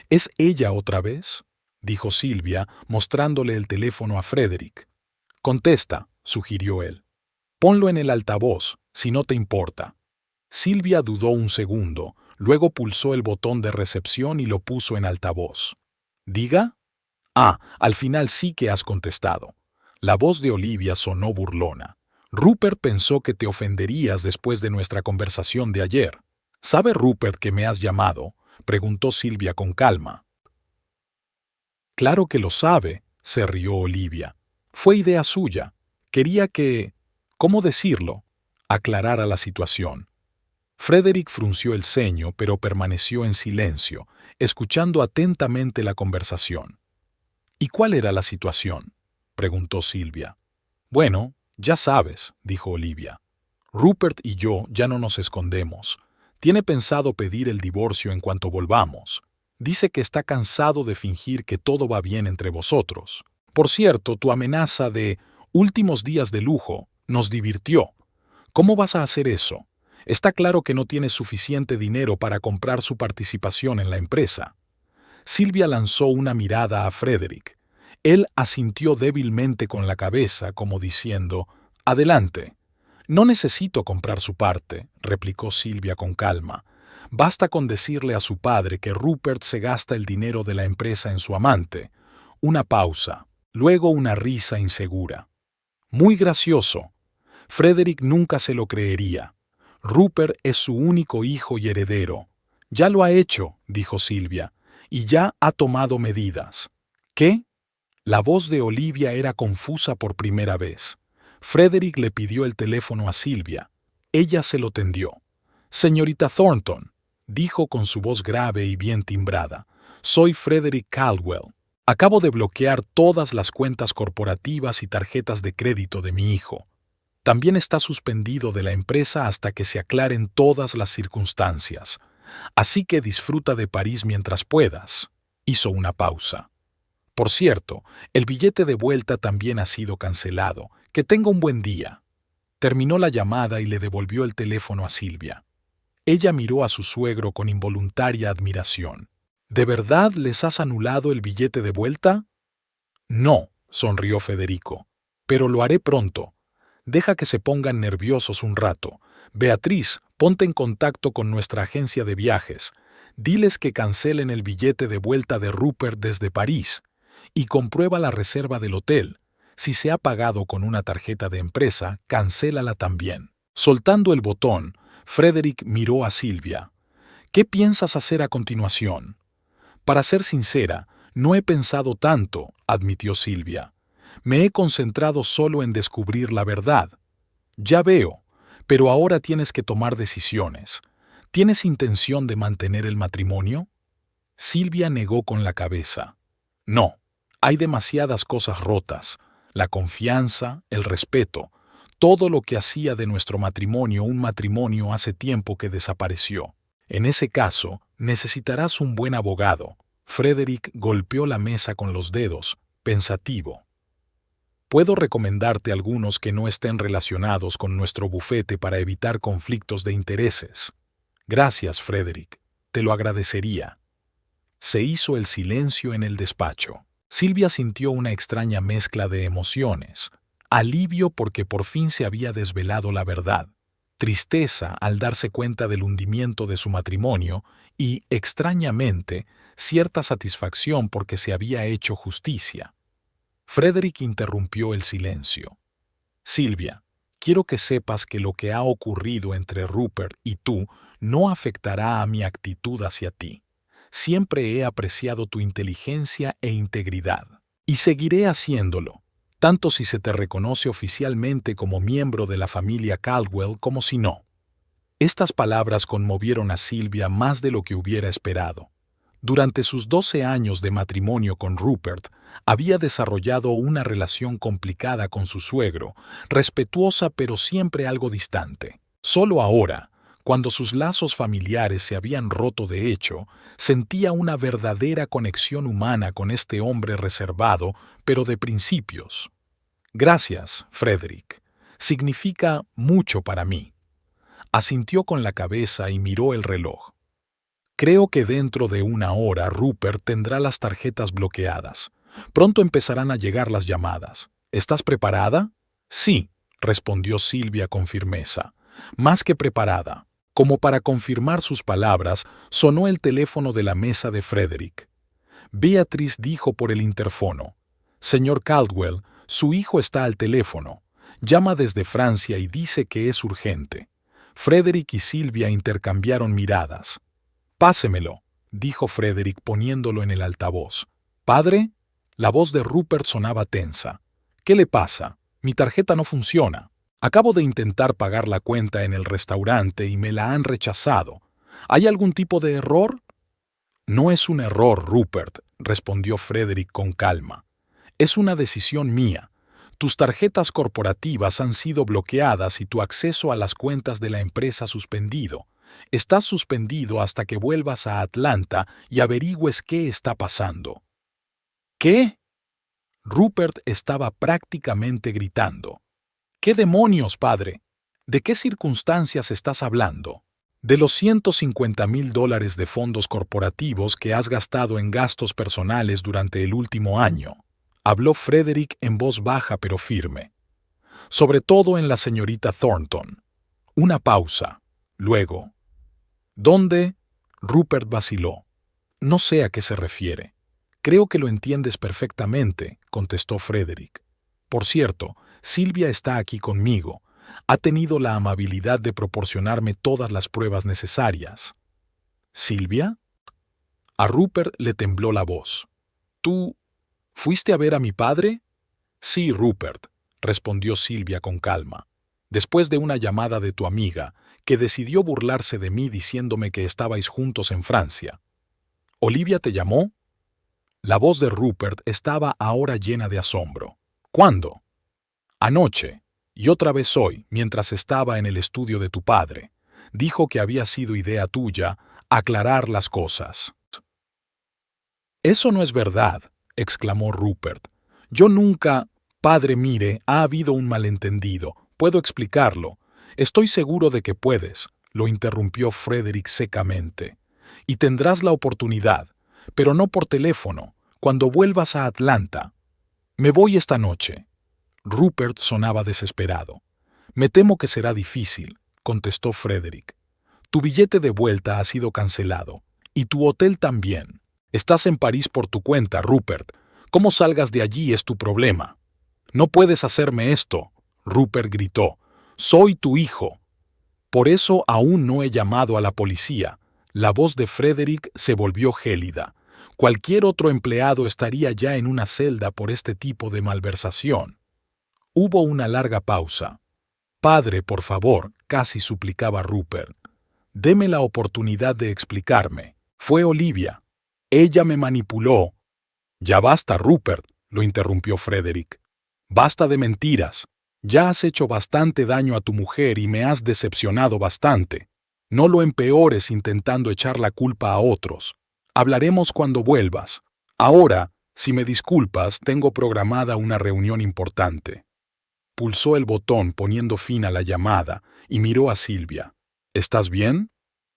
¿Es ella otra vez?, dijo Silvia, mostrándole el teléfono a Frederick. Contesta, sugirió él. Ponlo en el altavoz, si no te importa. Silvia dudó un segundo, luego pulsó el botón de recepción y lo puso en altavoz. ¿Diga? Ah, al final sí que has contestado. La voz de Olivia sonó burlona. Rupert pensó que te ofenderías después de nuestra conversación de ayer. ¿Sabe Rupert que me has llamado?, preguntó Silvia con calma. Claro que lo sabe, se rió Olivia. Fue idea suya. Quería que, ¿cómo decirlo?, aclarara la situación. Frederick frunció el ceño, pero permaneció en silencio, escuchando atentamente la conversación. ¿Y cuál era la situación?, preguntó Silvia. Bueno, ya sabes, dijo Olivia. Rupert y yo ya no nos escondemos. Tiene pensado pedir el divorcio en cuanto volvamos. Dice que está cansado de fingir que todo va bien entre vosotros. Por cierto, tu amenaza de últimos días de lujo nos divirtió. ¿Cómo vas a hacer eso? Está claro que no tienes suficiente dinero para comprar su participación en la empresa. Silvia lanzó una mirada a Frederick. Él asintió débilmente con la cabeza, como diciendo, «Adelante». «No necesito comprar su parte», replicó Silvia con calma. «Basta con decirle a su padre que Rupert se gasta el dinero de la empresa en su amante». Una pausa, luego una risa insegura. «Muy gracioso. Frederick nunca se lo creería. Rupert es su único hijo y heredero. Ya lo ha hecho», dijo Silvia, «y ya ha tomado medidas». «¿Qué?». La voz de Olivia era confusa por primera vez. Frederick le pidió el teléfono a Silvia. Ella se lo tendió. «Señorita Thornton», dijo con su voz grave y bien timbrada, «soy Frederick Caldwell. Acabo de bloquear todas las cuentas corporativas y tarjetas de crédito de mi hijo. También está suspendido de la empresa hasta que se aclaren todas las circunstancias. Así que disfruta de París mientras puedas». Hizo una pausa. «Por cierto, el billete de vuelta también ha sido cancelado. Que tenga un buen día». Terminó la llamada y le devolvió el teléfono a Silvia. Ella miró a su suegro con involuntaria admiración. «¿De verdad les has anulado el billete de vuelta?». «No», sonrió Federico, «pero lo haré pronto. Deja que se pongan nerviosos un rato. Beatriz, ponte en contacto con nuestra agencia de viajes. Diles que cancelen el billete de vuelta de Rupert desde París. Y comprueba la reserva del hotel. Si se ha pagado con una tarjeta de empresa, cancélala también». Soltando el botón, Frederick miró a Silvia. «¿Qué piensas hacer a continuación?». «Para ser sincera, no he pensado tanto», admitió Silvia. «Me he concentrado solo en descubrir la verdad». «Ya veo, pero ahora tienes que tomar decisiones. ¿Tienes intención de mantener el matrimonio?». Silvia negó con la cabeza. «No, hay demasiadas cosas rotas. La confianza, el respeto, todo lo que hacía de nuestro matrimonio un matrimonio hace tiempo que desapareció. En ese caso, necesitarás un buen abogado». Frederick golpeó la mesa con los dedos, pensativo. «Puedo recomendarte algunos que no estén relacionados con nuestro bufete para evitar conflictos de intereses». «Gracias, Frederick. Te lo agradecería». Se hizo el silencio en el despacho. Silvia sintió una extraña mezcla de emociones. Alivio porque por fin se había desvelado la verdad. Tristeza al darse cuenta del hundimiento de su matrimonio y, extrañamente, cierta satisfacción porque se había hecho justicia. Frederick interrumpió el silencio. «Silvia, quiero que sepas que lo que ha ocurrido entre Rupert y tú no afectará a mi actitud hacia ti. Siempre he apreciado tu inteligencia e integridad, y seguiré haciéndolo, tanto si se te reconoce oficialmente como miembro de la familia Caldwell como si no». Estas palabras conmovieron a Silvia más de lo que hubiera esperado. Durante sus 12 años de matrimonio con Rupert, había desarrollado una relación complicada con su suegro, respetuosa pero siempre algo distante. Solo ahora, cuando sus lazos familiares se habían roto de hecho, sentía una verdadera conexión humana con este hombre reservado, pero de principios. «Gracias, Frederick. Significa mucho para mí». Asintió con la cabeza y miró el reloj. Creo que dentro de una hora Rupert tendrá las tarjetas bloqueadas. Pronto empezarán a llegar las llamadas. ¿Estás preparada? Sí, respondió Silvia con firmeza. Más que preparada. Como para confirmar sus palabras, sonó el teléfono de la mesa de Frederick. Beatriz dijo por el interfono: «Señor Caldwell, su hijo está al teléfono. Llama desde Francia y dice que es urgente». Frederick y Silvia intercambiaron miradas. «Pásemelo», dijo Frederick poniéndolo en el altavoz. «¿Padre?» La voz de Rupert sonaba tensa. «¿Qué le pasa? Mi tarjeta no funciona. Acabo de intentar pagar la cuenta en el restaurante y me la han rechazado. ¿Hay algún tipo de error?» «No es un error, Rupert», respondió Frederick con calma. «Es una decisión mía. Tus tarjetas corporativas han sido bloqueadas y tu acceso a las cuentas de la empresa suspendido. Estás suspendido hasta que vuelvas a Atlanta y averigües qué está pasando». «¿Qué?» Rupert estaba prácticamente gritando. «¿Qué demonios, padre? ¿De qué circunstancias estás hablando?» «De los $150,000 de fondos corporativos que has gastado en gastos personales durante el último año», habló Frederick en voz baja pero firme. «Sobre todo en la señorita Thornton». Una pausa. Luego: «¿Dónde?» Rupert vaciló. «No sé a qué se refiere». «Creo que lo entiendes perfectamente», contestó Frederick. «Por cierto, Silvia está aquí conmigo. Ha tenido la amabilidad de proporcionarme todas las pruebas necesarias». «¿Silvia?» A Rupert le tembló la voz. «¿Tú fuiste a ver a mi padre?» «Sí, Rupert», respondió Silvia con calma. «Después de una llamada de tu amiga, que decidió burlarse de mí diciéndome que estabais juntos en Francia». «¿Olivia te llamó?» La voz de Rupert estaba ahora llena de asombro. «¿Cuándo?» «Anoche, y otra vez hoy, mientras estaba en el estudio de tu padre. Dijo que había sido idea tuya aclarar las cosas». «Eso no es verdad», exclamó Rupert. «Yo nunca...» «Padre, mire, ha habido un malentendido. Puedo explicarlo. Estoy seguro de que puedes», lo interrumpió Frederick secamente. «Y tendrás la oportunidad, pero no por teléfono, cuando vuelvas a Atlanta». «Me voy esta noche». Rupert sonaba desesperado. «Me temo que será difícil», contestó Frederick. «Tu billete de vuelta ha sido cancelado, y tu hotel también. Estás en París por tu cuenta, Rupert. Cómo salgas de allí es tu problema». «No puedes hacerme esto», Rupert gritó. «Soy tu hijo». «Por eso aún no he llamado a la policía». La voz de Frederick se volvió gélida. Cualquier otro empleado estaría ya en una celda por este tipo de malversación. Hubo una larga pausa. «Padre, por favor», casi suplicaba Rupert. «Deme la oportunidad de explicarme. Fue Olivia. Ella me manipuló». «Ya basta, Rupert», lo interrumpió Frederick. «Basta de mentiras. Ya has hecho bastante daño a tu mujer y me has decepcionado bastante. No lo empeores intentando echar la culpa a otros. Hablaremos cuando vuelvas. Ahora, si me disculpas, tengo programada una reunión importante». Pulsó el botón poniendo fin a la llamada y miró a Silvia. «¿Estás bien?»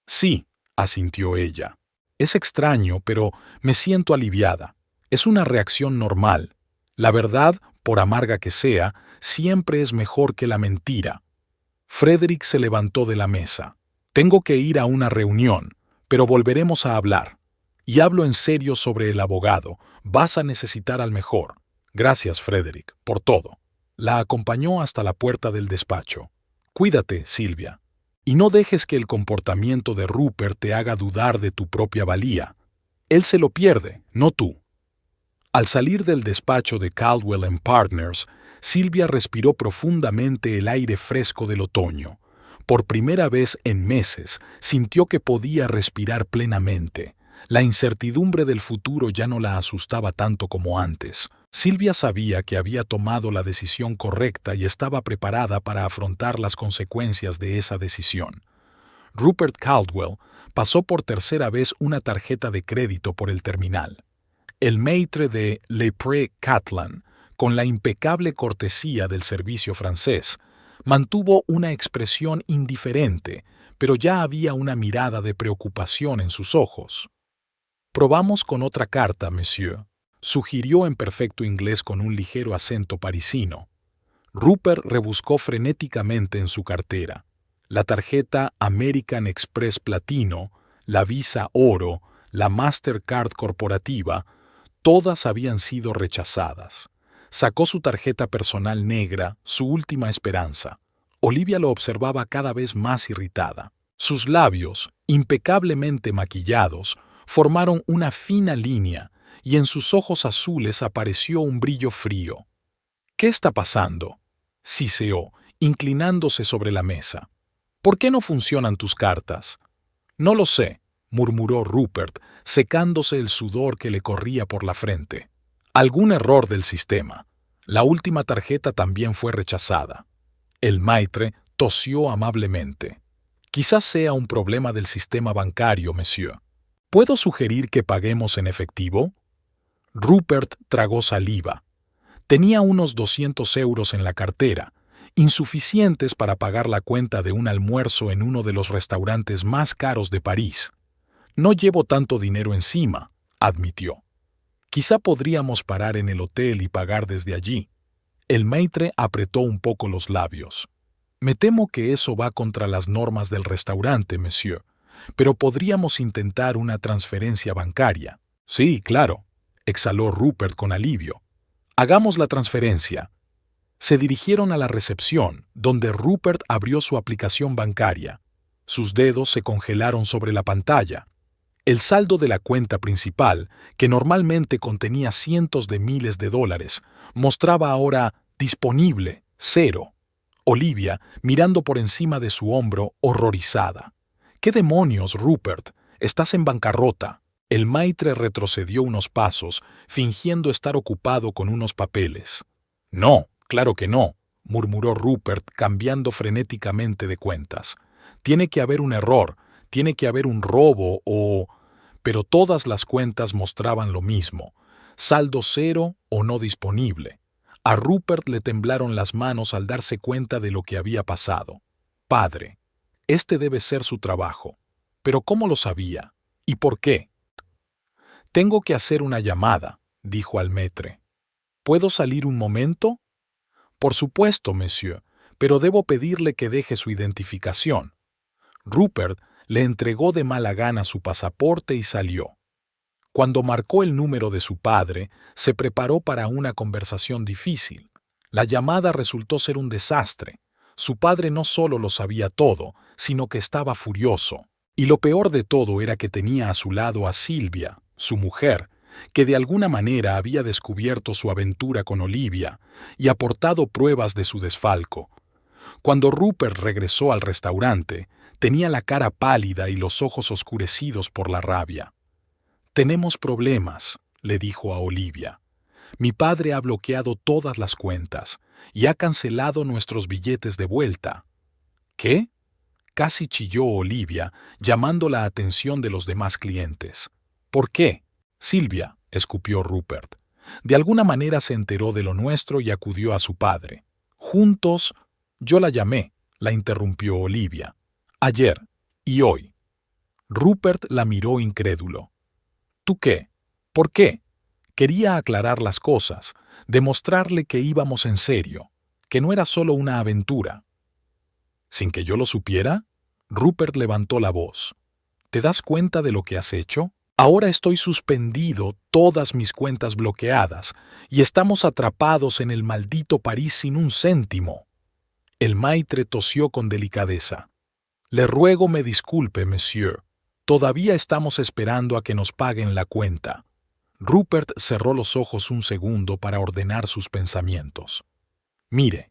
«Sí», asintió ella. «Es extraño, pero me siento aliviada. Es una reacción normal. La verdad, por amarga que sea, siempre es mejor que la mentira». Frederick se levantó de la mesa. «Tengo que ir a una reunión, pero volveremos a hablar. Y hablo en serio sobre el abogado. Vas a necesitar al mejor. Gracias, Frederick, por todo». La acompañó hasta la puerta del despacho. «Cuídate, Silvia. Y no dejes que el comportamiento de Rupert te haga dudar de tu propia valía. Él se lo pierde, no tú». Al salir del despacho de Caldwell & Partners, Silvia respiró profundamente el aire fresco del otoño. Por primera vez en meses, sintió que podía respirar plenamente. La incertidumbre del futuro ya no la asustaba tanto como antes. Silvia sabía que había tomado la decisión correcta y estaba preparada para afrontar las consecuencias de esa decisión. Rupert Caldwell pasó por tercera vez una tarjeta de crédito por el terminal. El maître de Le Pré Catalan, con la impecable cortesía del servicio francés, mantuvo una expresión indiferente, pero ya había una mirada de preocupación en sus ojos. «Probamos con otra carta, monsieur», sugirió en perfecto inglés con un ligero acento parisino. Rupert rebuscó frenéticamente en su cartera. La tarjeta American Express Platino, la Visa Oro, la Mastercard corporativa, todas habían sido rechazadas. Sacó su tarjeta personal negra, su última esperanza. Olivia lo observaba cada vez más irritada. Sus labios, impecablemente maquillados, formaron una fina línea y en sus ojos azules apareció un brillo frío. «¿Qué está pasando?», siseó, inclinándose sobre la mesa. «¿Por qué no funcionan tus cartas?». «No lo sé», murmuró Rupert, secándose el sudor que le corría por la frente. «Algún error del sistema. La última tarjeta también fue rechazada». El maître tosió amablemente. «Quizás sea un problema del sistema bancario, monsieur. ¿Puedo sugerir que paguemos en efectivo?». Rupert tragó saliva. Tenía unos 200 euros en la cartera, insuficientes para pagar la cuenta de un almuerzo en uno de los restaurantes más caros de París. «No llevo tanto dinero encima», admitió. «Quizá podríamos parar en el hotel y pagar desde allí». El maître apretó un poco los labios. «Me temo que eso va contra las normas del restaurante, monsieur, pero podríamos intentar una transferencia bancaria». «Sí, claro», exhaló Rupert con alivio. «Hagamos la transferencia». Se dirigieron a la recepción, donde Rupert abrió su aplicación bancaria. Sus dedos se congelaron sobre la pantalla. El saldo de la cuenta principal, que normalmente contenía cientos de miles de dólares, mostraba ahora disponible, 0. Olivia, mirando por encima de su hombro, horrorizada. «¿Qué demonios, Rupert? Estás en bancarrota». El maître retrocedió unos pasos, fingiendo estar ocupado con unos papeles. «No, claro que no», murmuró Rupert, cambiando frenéticamente de cuentas. «Tiene que haber un error, tiene que haber un robo o...». Pero todas las cuentas mostraban lo mismo: saldo 0 o no disponible. A Rupert le temblaron las manos al darse cuenta de lo que había pasado. «Padre, este debe ser su trabajo». ¿Pero cómo lo sabía? ¿Y por qué? «Tengo que hacer una llamada», dijo al maître. «¿Puedo salir un momento?». «Por supuesto, monsieur, pero debo pedirle que deje su identificación». Rupert le entregó de mala gana su pasaporte y salió. Cuando marcó el número de su padre, se preparó para una conversación difícil. La llamada resultó ser un desastre. Su padre no solo lo sabía todo, sino que estaba furioso. Y lo peor de todo era que tenía a su lado a Silvia, su mujer, que de alguna manera había descubierto su aventura con Olivia y aportado pruebas de su desfalco. Cuando Rupert regresó al restaurante, tenía la cara pálida y los ojos oscurecidos por la rabia. «Tenemos problemas», le dijo a Olivia. «Mi padre ha bloqueado todas las cuentas y ha cancelado nuestros billetes de vuelta». «¿Qué?», casi chilló Olivia, llamando la atención de los demás clientes. «¿Por qué?». «Silvia», escupió Rupert. «De alguna manera se enteró de lo nuestro y acudió a su padre. Juntos...». «Yo la llamé», la interrumpió Olivia. «Ayer y hoy». Rupert la miró incrédulo. «¿Tú qué? ¿Por qué?». Quería aclarar las cosas, demostrarle que íbamos en serio, que no era solo una aventura. «¿Sin que yo lo supiera?». Rupert levantó la voz. «¿Te das cuenta de lo que has hecho? Ahora estoy suspendido, todas mis cuentas bloqueadas, y estamos atrapados en el maldito París sin un céntimo». El maître tosió con delicadeza. «Le ruego me disculpe, monsieur. Todavía estamos esperando a que nos paguen la cuenta». Rupert cerró los ojos un segundo para ordenar sus pensamientos. «Mire,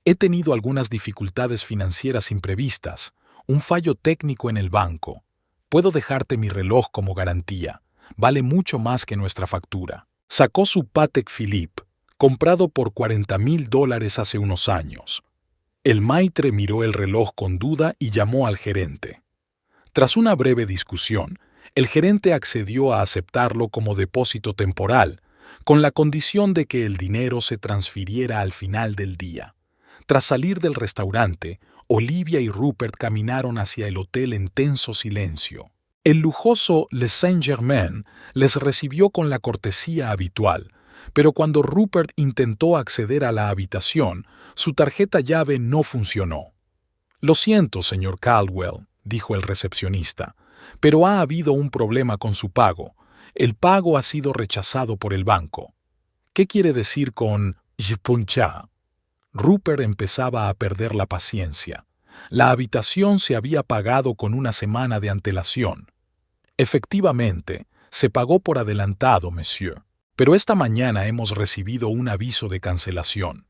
he tenido algunas dificultades financieras imprevistas, un fallo técnico en el banco. Puedo dejarte mi reloj como garantía. Vale mucho más que nuestra factura». Sacó su Patek Philippe, comprado por $40,000 hace unos años. El maître miró el reloj con duda y llamó al gerente. Tras una breve discusión, el gerente accedió a aceptarlo como depósito temporal, con la condición de que el dinero se transfiriera al final del día. Tras salir del restaurante, Olivia y Rupert caminaron hacia el hotel en tenso silencio. El lujoso Le Saint-Germain les recibió con la cortesía habitual, pero cuando Rupert intentó acceder a la habitación, su tarjeta llave no funcionó. «Lo siento, señor Caldwell», dijo el recepcionista, «pero ha habido un problema con su pago. El pago ha sido rechazado por el banco». «¿Qué quiere decir con je puncha?» Rupert empezaba a perder la paciencia. La habitación se había pagado con una semana de antelación. «Efectivamente, se pagó por adelantado, monsieur. Pero esta mañana hemos recibido un aviso de cancelación.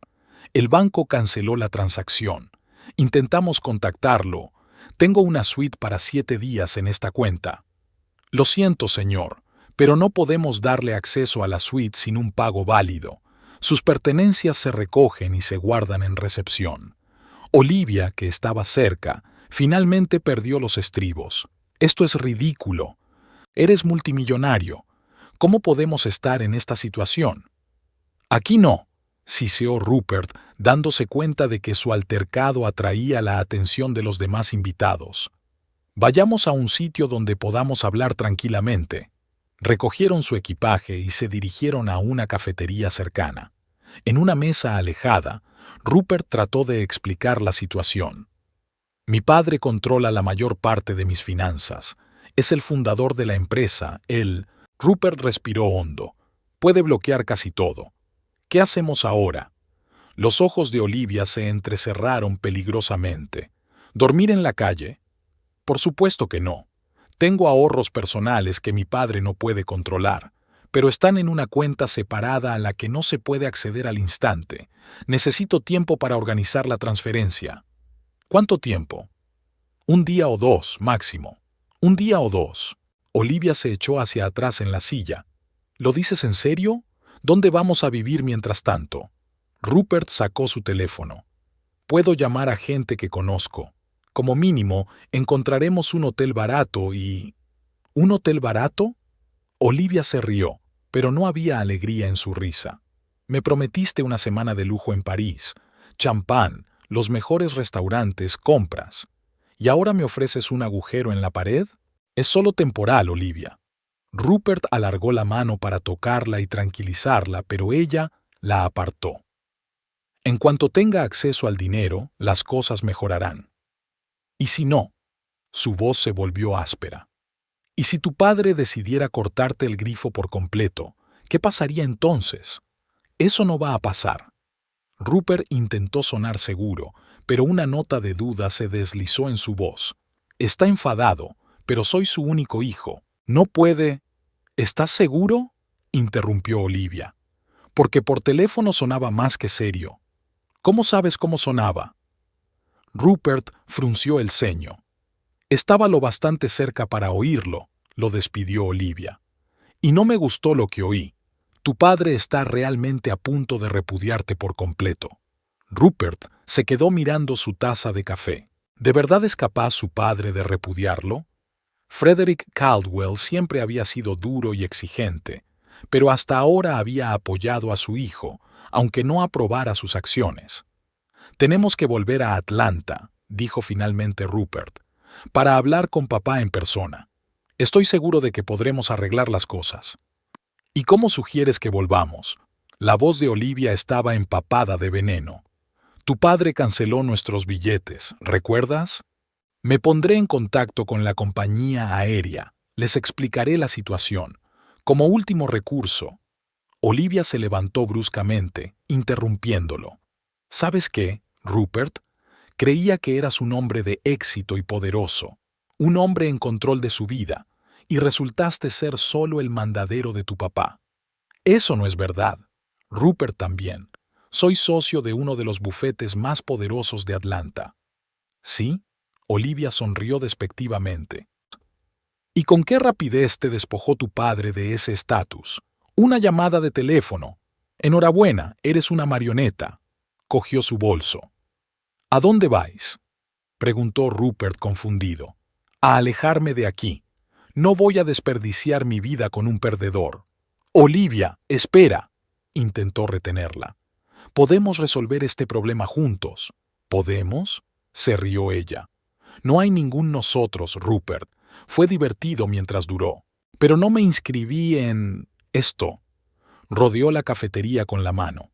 El banco canceló la transacción. Intentamos contactarlo. Tengo una suite para 7 días en esta cuenta». «Lo siento, señor, pero no podemos darle acceso a la suite sin un pago válido. Sus pertenencias se recogen y se guardan en recepción». Olivia, que estaba cerca, finalmente perdió los estribos. «Esto es ridículo. Eres multimillonario. ¿Cómo podemos estar en esta situación?» «Aquí no», siseó Rupert, dándose cuenta de que su altercado atraía la atención de los demás invitados. «Vayamos a un sitio donde podamos hablar tranquilamente». Recogieron su equipaje y se dirigieron a una cafetería cercana. En una mesa alejada, Rupert trató de explicar la situación. «Mi padre controla la mayor parte de mis finanzas. Es el fundador de la empresa, él». Rupert respiró hondo. «Puede bloquear casi todo. ¿Qué hacemos ahora?» Los ojos de Olivia se entrecerraron peligrosamente. «¿Dormir en la calle?» «Por supuesto que no. Tengo ahorros personales que mi padre no puede controlar, pero están en una cuenta separada a la que no se puede acceder al instante. Necesito tiempo para organizar la transferencia». «¿Cuánto tiempo?» «Un día o 2, máximo». «Un día o 2». Olivia se echó hacia atrás en la silla. «¿Lo dices en serio? ¿Dónde vamos a vivir mientras tanto?» Rupert sacó su teléfono. «Puedo llamar a gente que conozco. Como mínimo, encontraremos un hotel barato y...» «¿Un hotel barato?» Olivia se rió, pero no había alegría en su risa. «Me prometiste una semana de lujo en París, champán, los mejores restaurantes, compras. ¿Y ahora me ofreces un agujero en la pared? Es solo temporal, Olivia». Rupert alargó la mano para tocarla y tranquilizarla, pero ella la apartó. «En cuanto tenga acceso al dinero, las cosas mejorarán». «¿Y si no?» Su voz se volvió áspera. «¿Y si tu padre decidiera cortarte el grifo por completo? ¿Qué pasaría entonces?» «Eso no va a pasar». Rupert intentó sonar seguro, pero una nota de duda se deslizó en su voz. «Está enfadado, pero soy su único hijo. No puede...» «¿Estás seguro?», interrumpió Olivia. «Porque por teléfono sonaba más que serio». «¿Cómo sabes cómo sonaba?» Rupert frunció el ceño. «Estaba lo bastante cerca para oírlo», lo despidió Olivia. «Y no me gustó lo que oí. Tu padre está realmente a punto de repudiarte por completo». Rupert se quedó mirando su taza de café. ¿De verdad es capaz su padre de repudiarlo? Frederick Caldwell siempre había sido duro y exigente, pero hasta ahora había apoyado a su hijo, aunque no aprobara sus acciones. «Tenemos que volver a Atlanta», dijo finalmente Rupert, «para hablar con papá en persona. Estoy seguro de que podremos arreglar las cosas». «¿Y cómo sugieres que volvamos?» La voz de Olivia estaba empapada de veneno. «Tu padre canceló nuestros billetes, ¿recuerdas? Me pondré en contacto con la compañía aérea. Les explicaré la situación. Como último recurso». Olivia se levantó bruscamente, interrumpiéndolo. «¿Sabes qué, Rupert? Creía que eras un hombre de éxito y poderoso, un hombre en control de su vida, y resultaste ser solo el mandadero de tu papá. Eso no es verdad. Rupert también. Soy socio de uno de los bufetes más poderosos de Atlanta». «¿Sí?», Olivia sonrió despectivamente. «¿Y con qué rapidez te despojó tu padre de ese estatus? Una llamada de teléfono. Enhorabuena, eres una marioneta». Cogió su bolso. «¿A dónde vais?», preguntó Rupert confundido. «A alejarme de aquí. No voy a desperdiciar mi vida con un perdedor». «Olivia, espera», intentó retenerla. «Podemos resolver este problema juntos». «¿Podemos?». se rió ella. No hay ningún nosotros, Rupert. Fue divertido mientras duró. Pero no me inscribí en esto. Rodeó la cafetería con la mano.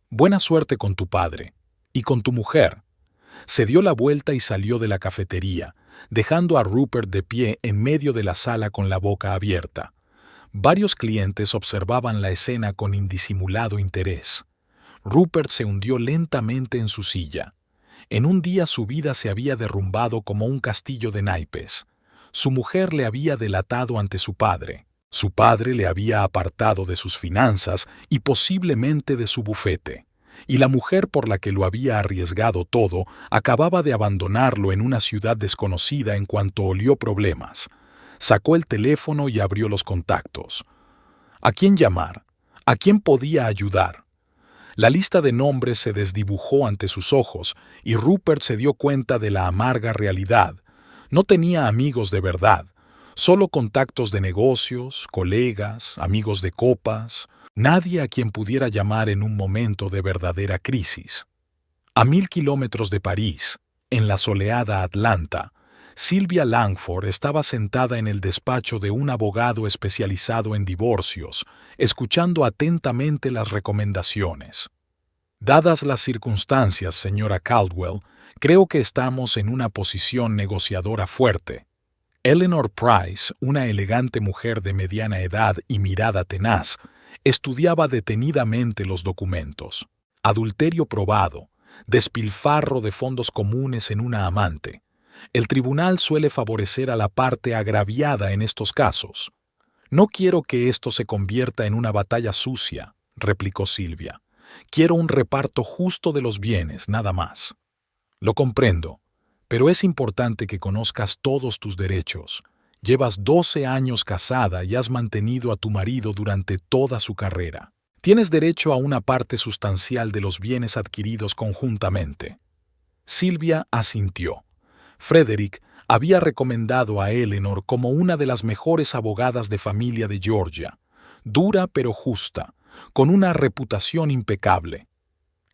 Buena suerte con tu padre. Y con tu mujer. Se dio la vuelta y salió de la cafetería, dejando a Rupert de pie en medio de la sala con la boca abierta. Varios clientes observaban la escena con indisimulado interés. Rupert se hundió lentamente en su silla. En un día su vida se había derrumbado como un castillo de naipes. Su mujer le había delatado ante su padre. Su padre le había apartado de sus finanzas y posiblemente de su bufete. Y la mujer por la que lo había arriesgado todo acababa de abandonarlo en una ciudad desconocida en cuanto olió problemas. Sacó el teléfono y abrió los contactos. ¿A quién llamar? ¿A quién podía ayudar? La lista de nombres se desdibujó ante sus ojos y Rupert se dio cuenta de la amarga realidad. No tenía amigos de verdad, solo contactos de negocios, colegas, amigos de copas, nadie a quien pudiera llamar en un momento de verdadera crisis. A 1000 kilómetros de París, en la soleada Atlanta, Sylvia Langford estaba sentada en el despacho de un abogado especializado en divorcios, escuchando atentamente las recomendaciones. Dadas las circunstancias, señora Caldwell, creo que estamos en una posición negociadora fuerte. Eleanor Price, una elegante mujer de mediana edad y mirada tenaz, estudiaba detenidamente los documentos. Adulterio probado, despilfarro de fondos comunes en una amante. El tribunal suele favorecer a la parte agraviada en estos casos. No quiero que esto se convierta en una batalla sucia, replicó Sylvia. Quiero un reparto justo de los bienes, nada más. Lo comprendo, pero es importante que conozcas todos tus derechos. Llevas 12 años casada y has mantenido a tu marido durante toda su carrera. Tienes derecho a una parte sustancial de los bienes adquiridos conjuntamente. Sylvia asintió. Frederick había recomendado a Eleanor como una de las mejores abogadas de familia de Georgia, dura pero justa, con una reputación impecable.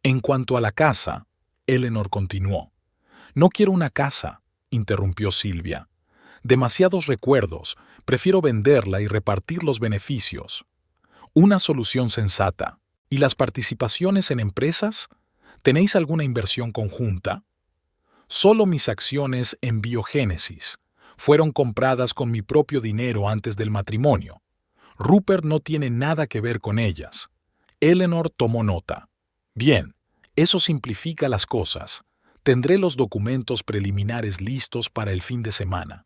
En cuanto a la casa, Eleanor continuó. No quiero una casa, interrumpió Sylvia. Demasiados recuerdos, prefiero venderla y repartir los beneficios. Una solución sensata. ¿Y las participaciones en empresas? ¿Tenéis alguna inversión conjunta? Solo mis acciones en Biogénesis fueron compradas con mi propio dinero antes del matrimonio. Rupert no tiene nada que ver con ellas. Eleanor tomó nota. Bien, eso simplifica las cosas. Tendré los documentos preliminares listos para el fin de semana.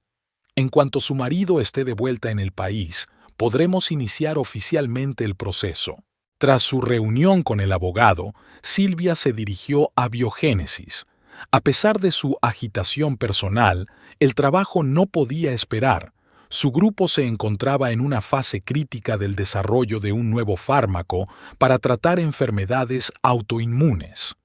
En cuanto su marido esté de vuelta en el país, podremos iniciar oficialmente el proceso. Tras su reunión con el abogado, Sylvia se dirigió a Biogénesis. A pesar de su agitación personal, el trabajo no podía esperar. Su grupo se encontraba en una fase crítica del desarrollo de un nuevo fármaco para tratar enfermedades autoinmunes.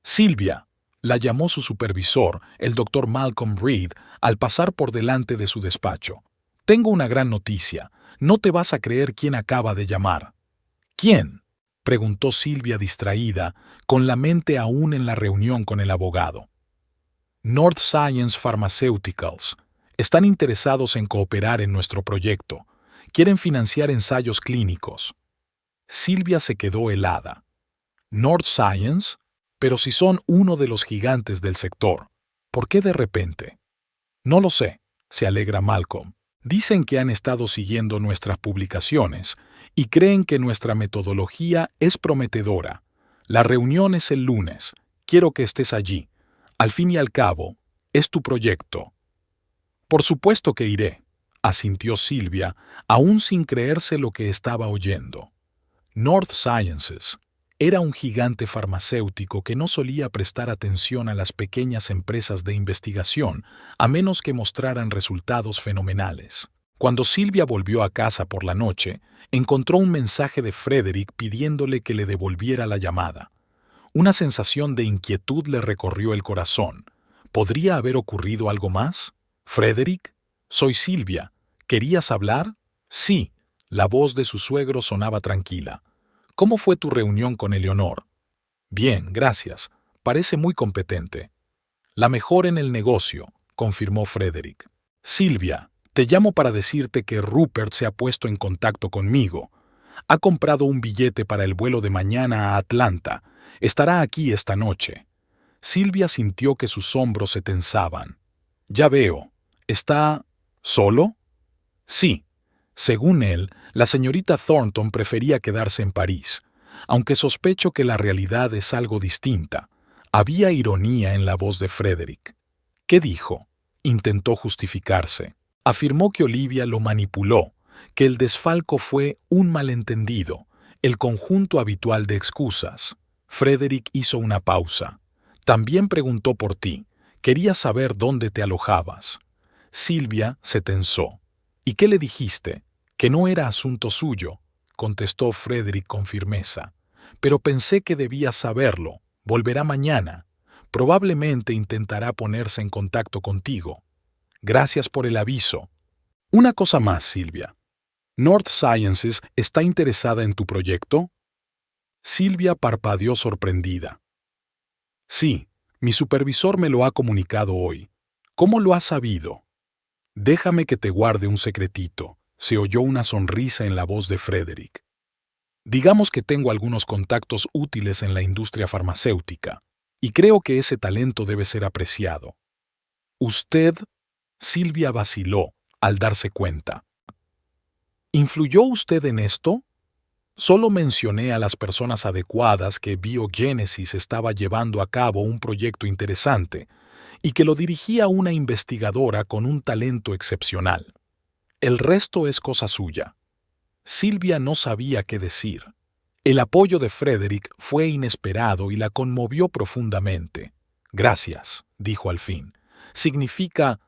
Sylvia, la llamó su supervisor, el Dr. Malcolm Reed, al pasar por delante de su despacho. Tengo una gran noticia. No te vas a creer quién acaba de llamar. ¿Quién?, preguntó Sylvia distraída, con la mente aún en la reunión con el abogado. North Science Pharmaceuticals. Están interesados en cooperar en nuestro proyecto. Quieren financiar ensayos clínicos. Sylvia se quedó helada. ¿North Science? Pero si son uno de los gigantes del sector, ¿por qué de repente? No lo sé, se alegra Malcolm. Dicen que han estado siguiendo nuestras publicaciones y creen que nuestra metodología es prometedora. La reunión es el lunes. Quiero que estés allí. Al fin y al cabo, es tu proyecto. Por supuesto que iré, asintió Sylvia, aún sin creerse lo que estaba oyendo. North Sciences era un gigante farmacéutico que no solía prestar atención a las pequeñas empresas de investigación, a menos que mostraran resultados fenomenales. Cuando Sylvia volvió a casa por la noche, encontró un mensaje de Frederick pidiéndole que le devolviera la llamada. Una sensación de inquietud le recorrió el corazón. ¿Podría haber ocurrido algo más? «Frederick, soy Sylvia. ¿Querías hablar?» «Sí». La voz de su suegro sonaba tranquila. «¿Cómo fue tu reunión con Eleonor?» «Bien, gracias. Parece muy competente». La mejor en el negocio, confirmó Frederick. Silvia, te llamo para decirte que Rupert se ha puesto en contacto conmigo. Ha comprado un billete para el vuelo de mañana a Atlanta. Estará aquí esta noche. Silvia sintió que sus hombros se tensaban. Ya veo. ¿Está solo? Sí. Según él, la señorita Thornton prefería quedarse en París, aunque sospecho que la realidad es algo distinta. Había ironía en la voz de Frederick. ¿Qué dijo? Intentó justificarse. Afirmó que Olivia lo manipuló, que el desfalco fue un malentendido, el conjunto habitual de excusas. Frederick hizo una pausa. También preguntó por ti. Quería saber dónde te alojabas. Silvia se tensó. ¿Y qué le dijiste? Que no era asunto suyo, contestó Frederick con firmeza. Pero pensé que debías saberlo. Volverá mañana. Probablemente intentará ponerse en contacto contigo. Gracias por el aviso. Una cosa más, Silvia. ¿North Sciences está interesada en tu proyecto? Silvia parpadeó sorprendida. Sí, mi supervisor me lo ha comunicado hoy. ¿Cómo lo has sabido? Déjame que te guarde un secretito. Se oyó una sonrisa en la voz de Frederick. Digamos que tengo algunos contactos útiles en la industria farmacéutica, y creo que ese talento debe ser apreciado. ¿Usted? Silvia vaciló al darse cuenta. ¿Influyó usted en esto? Solo mencioné a las personas adecuadas que Biogenesis estaba llevando a cabo un proyecto interesante y que lo dirigía una investigadora con un talento excepcional. El resto es cosa suya. Silvia no sabía qué decir. El apoyo de Frederick fue inesperado y la conmovió profundamente. Gracias, dijo al fin. Significa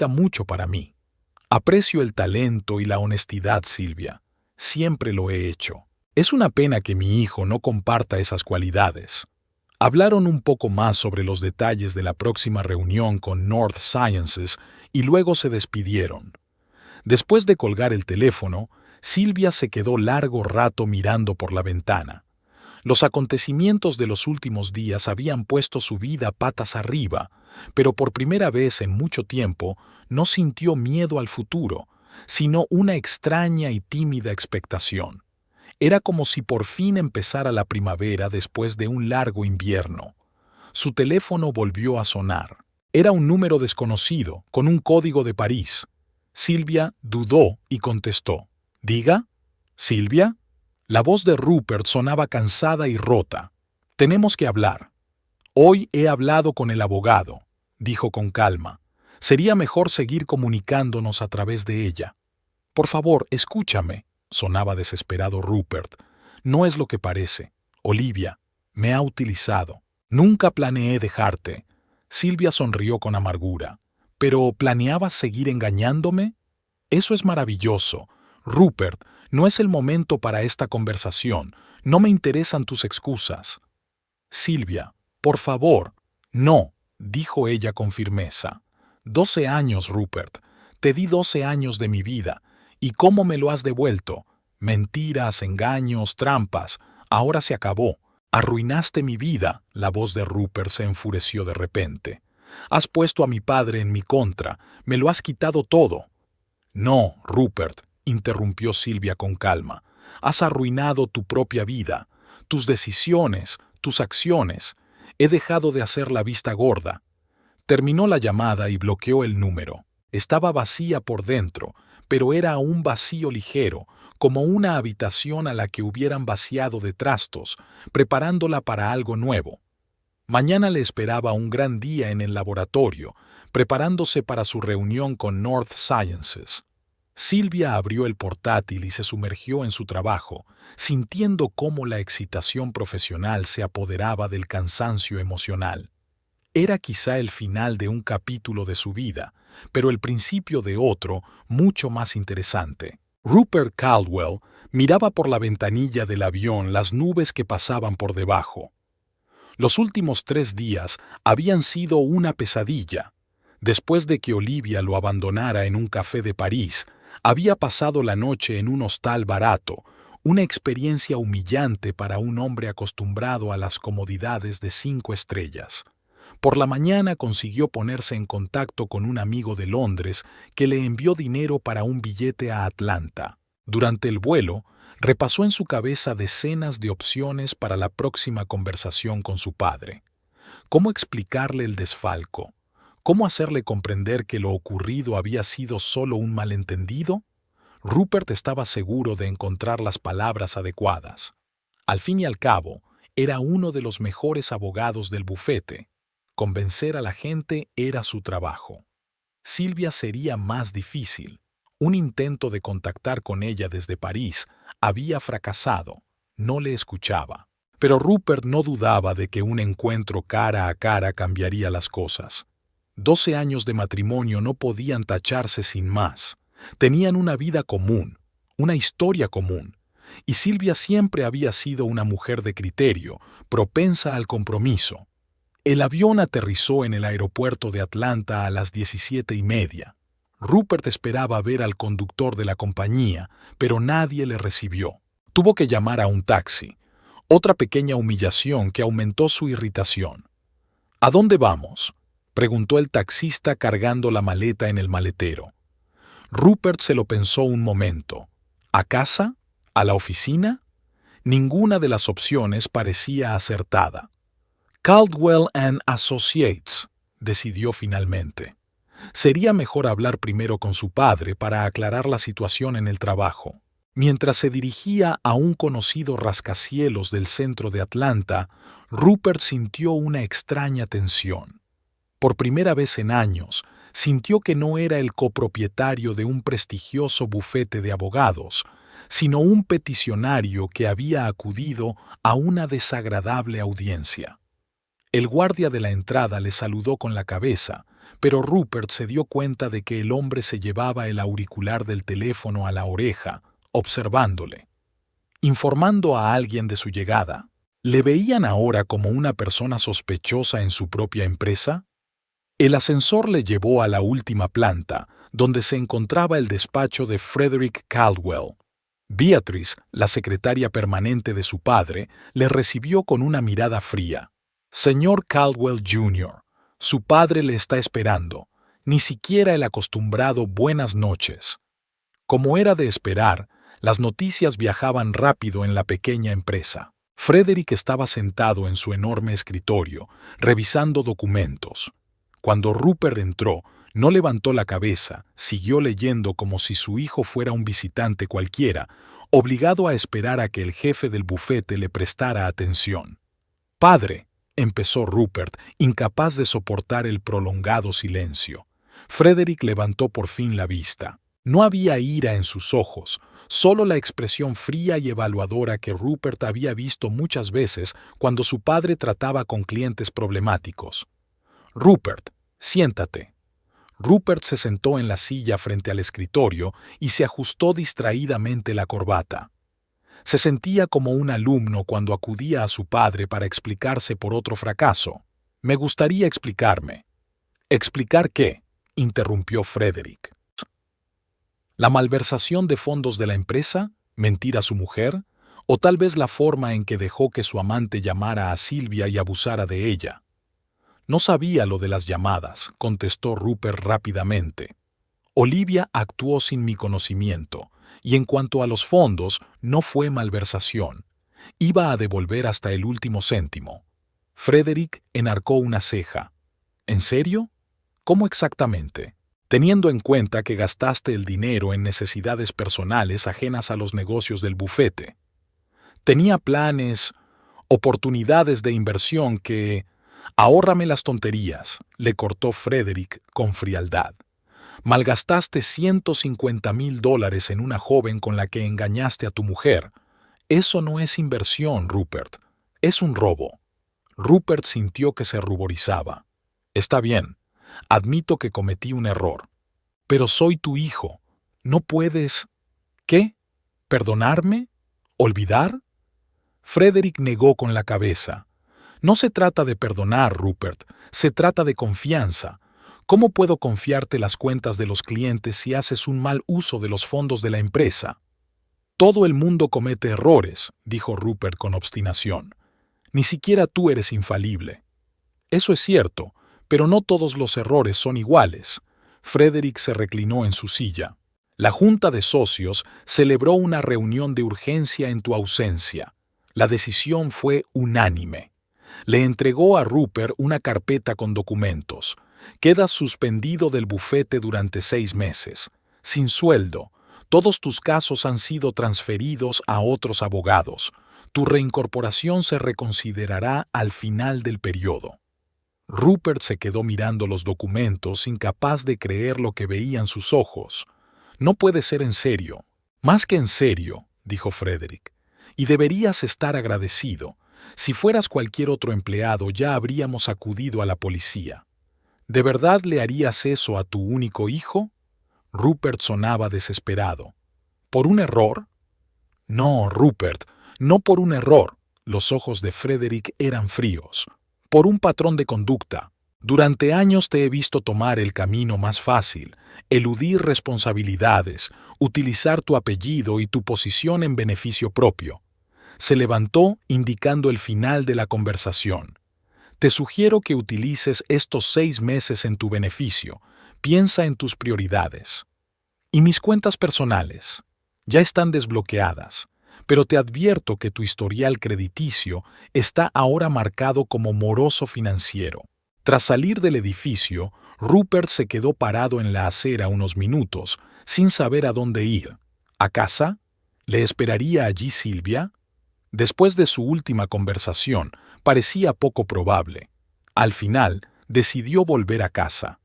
mucho para mí. Aprecio el talento y la honestidad, Silvia. Siempre lo he hecho. Es una pena que mi hijo no comparta esas cualidades. Hablaron un poco más sobre los detalles de la próxima reunión con North Sciences y luego se despidieron. Después de colgar el teléfono, Silvia se quedó largo rato mirando por la ventana. Los acontecimientos de los últimos días habían puesto su vida patas arriba, pero por primera vez en mucho tiempo no sintió miedo al futuro, sino una extraña y tímida expectación. Era como si por fin empezara la primavera después de un largo invierno. Su teléfono volvió a sonar. Era un número desconocido, con un código de París. Silvia dudó y contestó. ¿Diga? ¿Silvia? La voz de Rupert sonaba cansada y rota. Tenemos que hablar. Hoy he hablado con el abogado, dijo con calma. Sería mejor seguir comunicándonos a través de ella. Por favor, escúchame, sonaba desesperado Rupert. No es lo que parece. Olivia, me ha utilizado. Nunca planeé dejarte. Silvia sonrió con amargura. ¿Pero planeabas seguir engañándome? Eso es maravilloso. Rupert, no es el momento para esta conversación. No me interesan tus excusas. Silvia, por favor. No, dijo ella con firmeza. 12 años, Rupert. Te di 12 años de mi vida. ¿Y cómo me lo has devuelto? Mentiras, engaños, trampas. Ahora se acabó. Arruinaste mi vida. La voz de Rupert se enfureció de repente. Has puesto a mi padre en mi contra. Me lo has quitado todo. No, Rupert, interrumpió Silvia con calma. Has arruinado tu propia vida, tus decisiones, tus acciones. He dejado de hacer la vista gorda. Terminó la llamada y bloqueó el número. Estaba vacía por dentro, pero era un vacío ligero, como una habitación a la que hubieran vaciado de trastos, preparándola para algo nuevo. Mañana le esperaba un gran día en el laboratorio, preparándose para su reunión con North Sciences. Silvia abrió el portátil y se sumergió en su trabajo, sintiendo cómo la excitación profesional se apoderaba del cansancio emocional. Era quizá el final de un capítulo de su vida, pero el principio de otro mucho más interesante. Rupert Caldwell miraba por la ventanilla del avión las nubes que pasaban por debajo. Los últimos 3 días habían sido una pesadilla. Después de que Olivia lo abandonara en un café de París, había pasado la noche en un hostal barato, una experiencia humillante para un hombre acostumbrado a las comodidades de 5 estrellas. Por la mañana consiguió ponerse en contacto con un amigo de Londres que le envió dinero para un billete a Atlanta. Durante el vuelo, repasó en su cabeza decenas de opciones para la próxima conversación con su padre. ¿Cómo explicarle el desfalco? ¿Cómo hacerle comprender que lo ocurrido había sido solo un malentendido? Rupert estaba seguro de encontrar las palabras adecuadas. Al fin y al cabo, era uno de los mejores abogados del bufete. Convencer a la gente era su trabajo. Silvia sería más difícil. Un intento de contactar con ella desde París había fracasado. No le escuchaba. Pero Rupert no dudaba de que un encuentro cara a cara cambiaría las cosas. 12 años de matrimonio no podían tacharse sin más. Tenían una vida común, una historia común, y Silvia siempre había sido una mujer de criterio, propensa al compromiso. El avión aterrizó en el aeropuerto de Atlanta a las 17:30. Rupert esperaba ver al conductor de la compañía, pero nadie le recibió. Tuvo que llamar a un taxi, otra pequeña humillación que aumentó su irritación. ¿A dónde vamos?, preguntó el taxista cargando la maleta en el maletero. Rupert se lo pensó un momento. ¿A casa? ¿A la oficina? Ninguna de las opciones parecía acertada. Caldwell & Associates, decidió finalmente. Sería mejor hablar primero con su padre para aclarar la situación en el trabajo. Mientras se dirigía a un conocido rascacielos del centro de Atlanta, Rupert sintió una extraña tensión. Por primera vez en años, sintió que no era el copropietario de un prestigioso bufete de abogados, sino un peticionario que había acudido a una desagradable audiencia. El guardia de la entrada le saludó con la cabeza, pero Rupert se dio cuenta de que el hombre se llevaba el auricular del teléfono a la oreja, observándole. Informando a alguien de su llegada. ¿Le veían ahora como una persona sospechosa en su propia empresa? El ascensor le llevó a la última planta, donde se encontraba el despacho de Frederick Caldwell. Beatrice, la secretaria permanente de su padre, le recibió con una mirada fría. Señor Caldwell Jr., su padre le está esperando, ni siquiera el acostumbrado buenas noches. Como era de esperar, las noticias viajaban rápido en la pequeña empresa. Frederick estaba sentado en su enorme escritorio, revisando documentos. Cuando Rupert entró, no levantó la cabeza, siguió leyendo como si su hijo fuera un visitante cualquiera, obligado a esperar a que el jefe del bufete le prestara atención. «Padre», empezó Rupert, incapaz de soportar el prolongado silencio. Frederick levantó por fin la vista. No había ira en sus ojos, solo la expresión fría y evaluadora que Rupert había visto muchas veces cuando su padre trataba con clientes problemáticos. «Rupert, siéntate». Rupert se sentó en la silla frente al escritorio y se ajustó distraídamente la corbata. Se sentía como un alumno cuando acudía a su padre para explicarse por otro fracaso. «Me gustaría explicarme». «¿Explicar qué?», interrumpió Frederick. ¿La malversación de fondos de la empresa? ¿Mentir a su mujer? ¿O tal vez la forma en que dejó que su amante llamara a Silvia y abusara de ella? No sabía lo de las llamadas, contestó Rupert rápidamente. Olivia actuó sin mi conocimiento, y en cuanto a los fondos, no fue malversación. Iba a devolver hasta el último céntimo. Frederick enarcó una ceja. ¿En serio? ¿Cómo exactamente? Teniendo en cuenta que gastaste el dinero en necesidades personales ajenas a los negocios del bufete. Tenía planes, oportunidades de inversión que... «Ahórrame las tonterías», le cortó Frederick con frialdad. «Malgastaste $150,000 en una joven con la que engañaste a tu mujer. Eso no es inversión, Rupert. Es un robo». Rupert sintió que se ruborizaba. «Está bien. Admito que cometí un error. Pero soy tu hijo. No puedes... ¿Qué? ¿Perdonarme? ¿Olvidar?» Frederick negó con la cabeza. «No se trata de perdonar, Rupert. Se trata de confianza. ¿Cómo puedo confiarte las cuentas de los clientes si haces un mal uso de los fondos de la empresa?» «Todo el mundo comete errores», dijo Rupert con obstinación. «Ni siquiera tú eres infalible». Eso es cierto, pero no todos los errores son iguales. Frederick se reclinó en su silla. La junta de socios celebró una reunión de urgencia en tu ausencia. La decisión fue unánime. Le entregó a Rupert una carpeta con documentos. Quedas suspendido del bufete durante 6 meses. Sin sueldo. Todos tus casos han sido transferidos a otros abogados. Tu reincorporación se reconsiderará al final del periodo. Rupert se quedó mirando los documentos, incapaz de creer lo que veían sus ojos. No puede ser en serio. Más que en serio, dijo Frederick. Y deberías estar agradecido. Si fueras cualquier otro empleado, ya habríamos acudido a la policía. ¿De verdad le harías eso a tu único hijo? Rupert sonaba desesperado. ¿Por un error? No, Rupert, no por un error. Los ojos de Frederick eran fríos. Por un patrón de conducta. Durante años te he visto tomar el camino más fácil, eludir responsabilidades, utilizar tu apellido y tu posición en beneficio propio. Se levantó indicando el final de la conversación. Te sugiero que utilices estos 6 meses en tu beneficio. Piensa en tus prioridades. Y mis cuentas personales. Ya están desbloqueadas, pero te advierto que tu historial crediticio está ahora marcado como moroso financiero. Tras salir del edificio, Rupert se quedó parado en la acera unos minutos, sin saber a dónde ir. ¿A casa? ¿Le esperaría allí Silvia? Después de su última conversación, parecía poco probable. Al final, decidió volver a casa.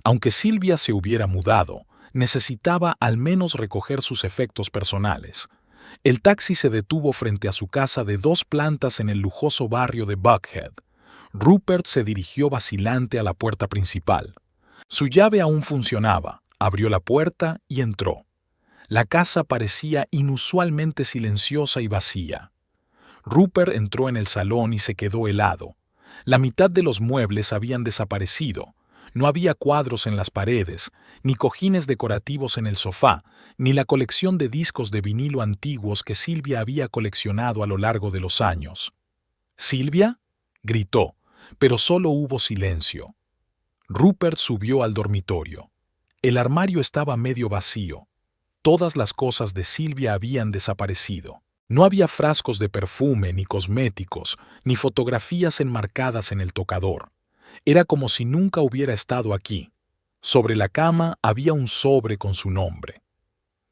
Aunque Silvia se hubiera mudado, necesitaba al menos recoger sus efectos personales. El taxi se detuvo frente a su casa de 2 plantas en el lujoso barrio de Buckhead. Rupert se dirigió vacilante a la puerta principal. Su llave aún funcionaba, abrió la puerta y entró. La casa parecía inusualmente silenciosa y vacía. Rupert entró en el salón y se quedó helado. La mitad de los muebles habían desaparecido. No había cuadros en las paredes, ni cojines decorativos en el sofá, ni la colección de discos de vinilo antiguos que Silvia había coleccionado a lo largo de los años. ¿Silvia?, gritó, pero solo hubo silencio. Rupert subió al dormitorio. El armario estaba medio vacío. Todas las cosas de Silvia habían desaparecido. No había frascos de perfume, ni cosméticos, ni fotografías enmarcadas en el tocador. Era como si nunca hubiera estado aquí. Sobre la cama había un sobre con su nombre.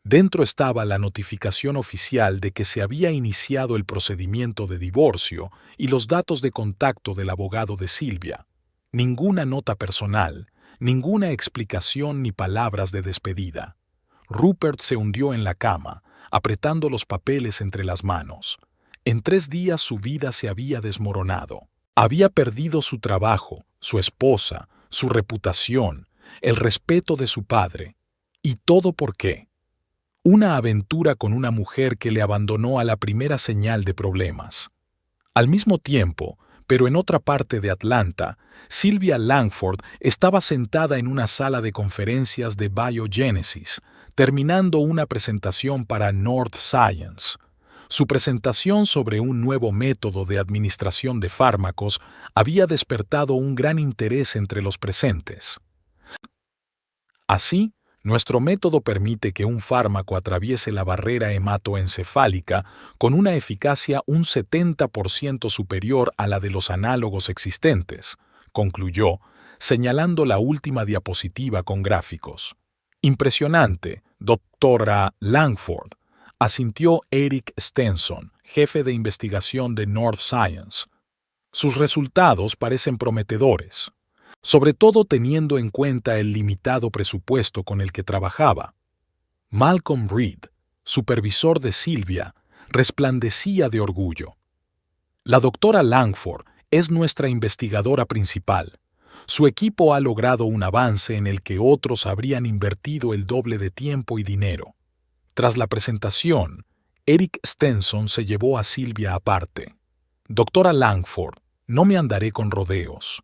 Dentro estaba la notificación oficial de que se había iniciado el procedimiento de divorcio y los datos de contacto del abogado de Silvia. Ninguna nota personal, ninguna explicación ni palabras de despedida. Rupert se hundió en la cama, apretando los papeles entre las manos. En 3 días su vida se había desmoronado. Había perdido su trabajo, su esposa, su reputación, el respeto de su padre. ¿Y todo por qué? Una aventura con una mujer que le abandonó a la primera señal de problemas. Al mismo tiempo, pero en otra parte de Atlanta, Sylvia Langford estaba sentada en una sala de conferencias de Biogenesis, terminando una presentación para North Science. Su presentación sobre un nuevo método de administración de fármacos había despertado un gran interés entre los presentes. Así, nuestro método permite que un fármaco atraviese la barrera hematoencefálica con una eficacia un 70% superior a la de los análogos existentes, concluyó, señalando la última diapositiva con gráficos. Impresionante, doctora Langford, asintió Eric Stenson, jefe de investigación de North Science. Sus resultados parecen prometedores, sobre todo teniendo en cuenta el limitado presupuesto con el que trabajaba. Malcolm Reed, supervisor de Silvia, resplandecía de orgullo. La doctora Langford es nuestra investigadora principal. Su equipo ha logrado un avance en el que otros habrían invertido el doble de tiempo y dinero. Tras la presentación, Eric Stenson se llevó a Silvia aparte. Doctora Langford, no me andaré con rodeos.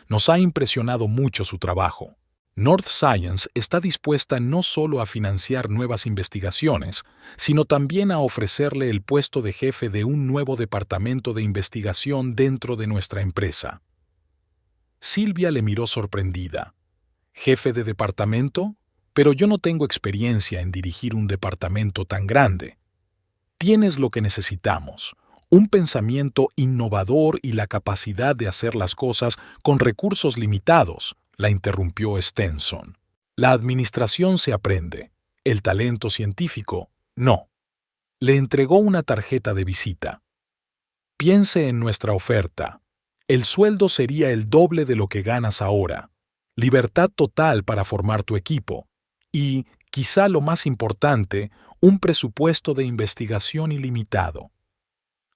Nos ha impresionado mucho su trabajo. North Science está dispuesta no solo a financiar nuevas investigaciones, sino también a ofrecerle el puesto de jefe de un nuevo departamento de investigación dentro de nuestra empresa. Silvia le miró sorprendida. ¿Jefe de departamento? Pero yo no tengo experiencia en dirigir un departamento tan grande. Tienes lo que necesitamos, un pensamiento innovador y la capacidad de hacer las cosas con recursos limitados, la interrumpió Stenson. La administración se aprende, el talento científico, no. Le entregó una tarjeta de visita. Piense en nuestra oferta. El sueldo sería el doble de lo que ganas ahora. Libertad total para formar tu equipo. Y, quizá lo más importante, un presupuesto de investigación ilimitado.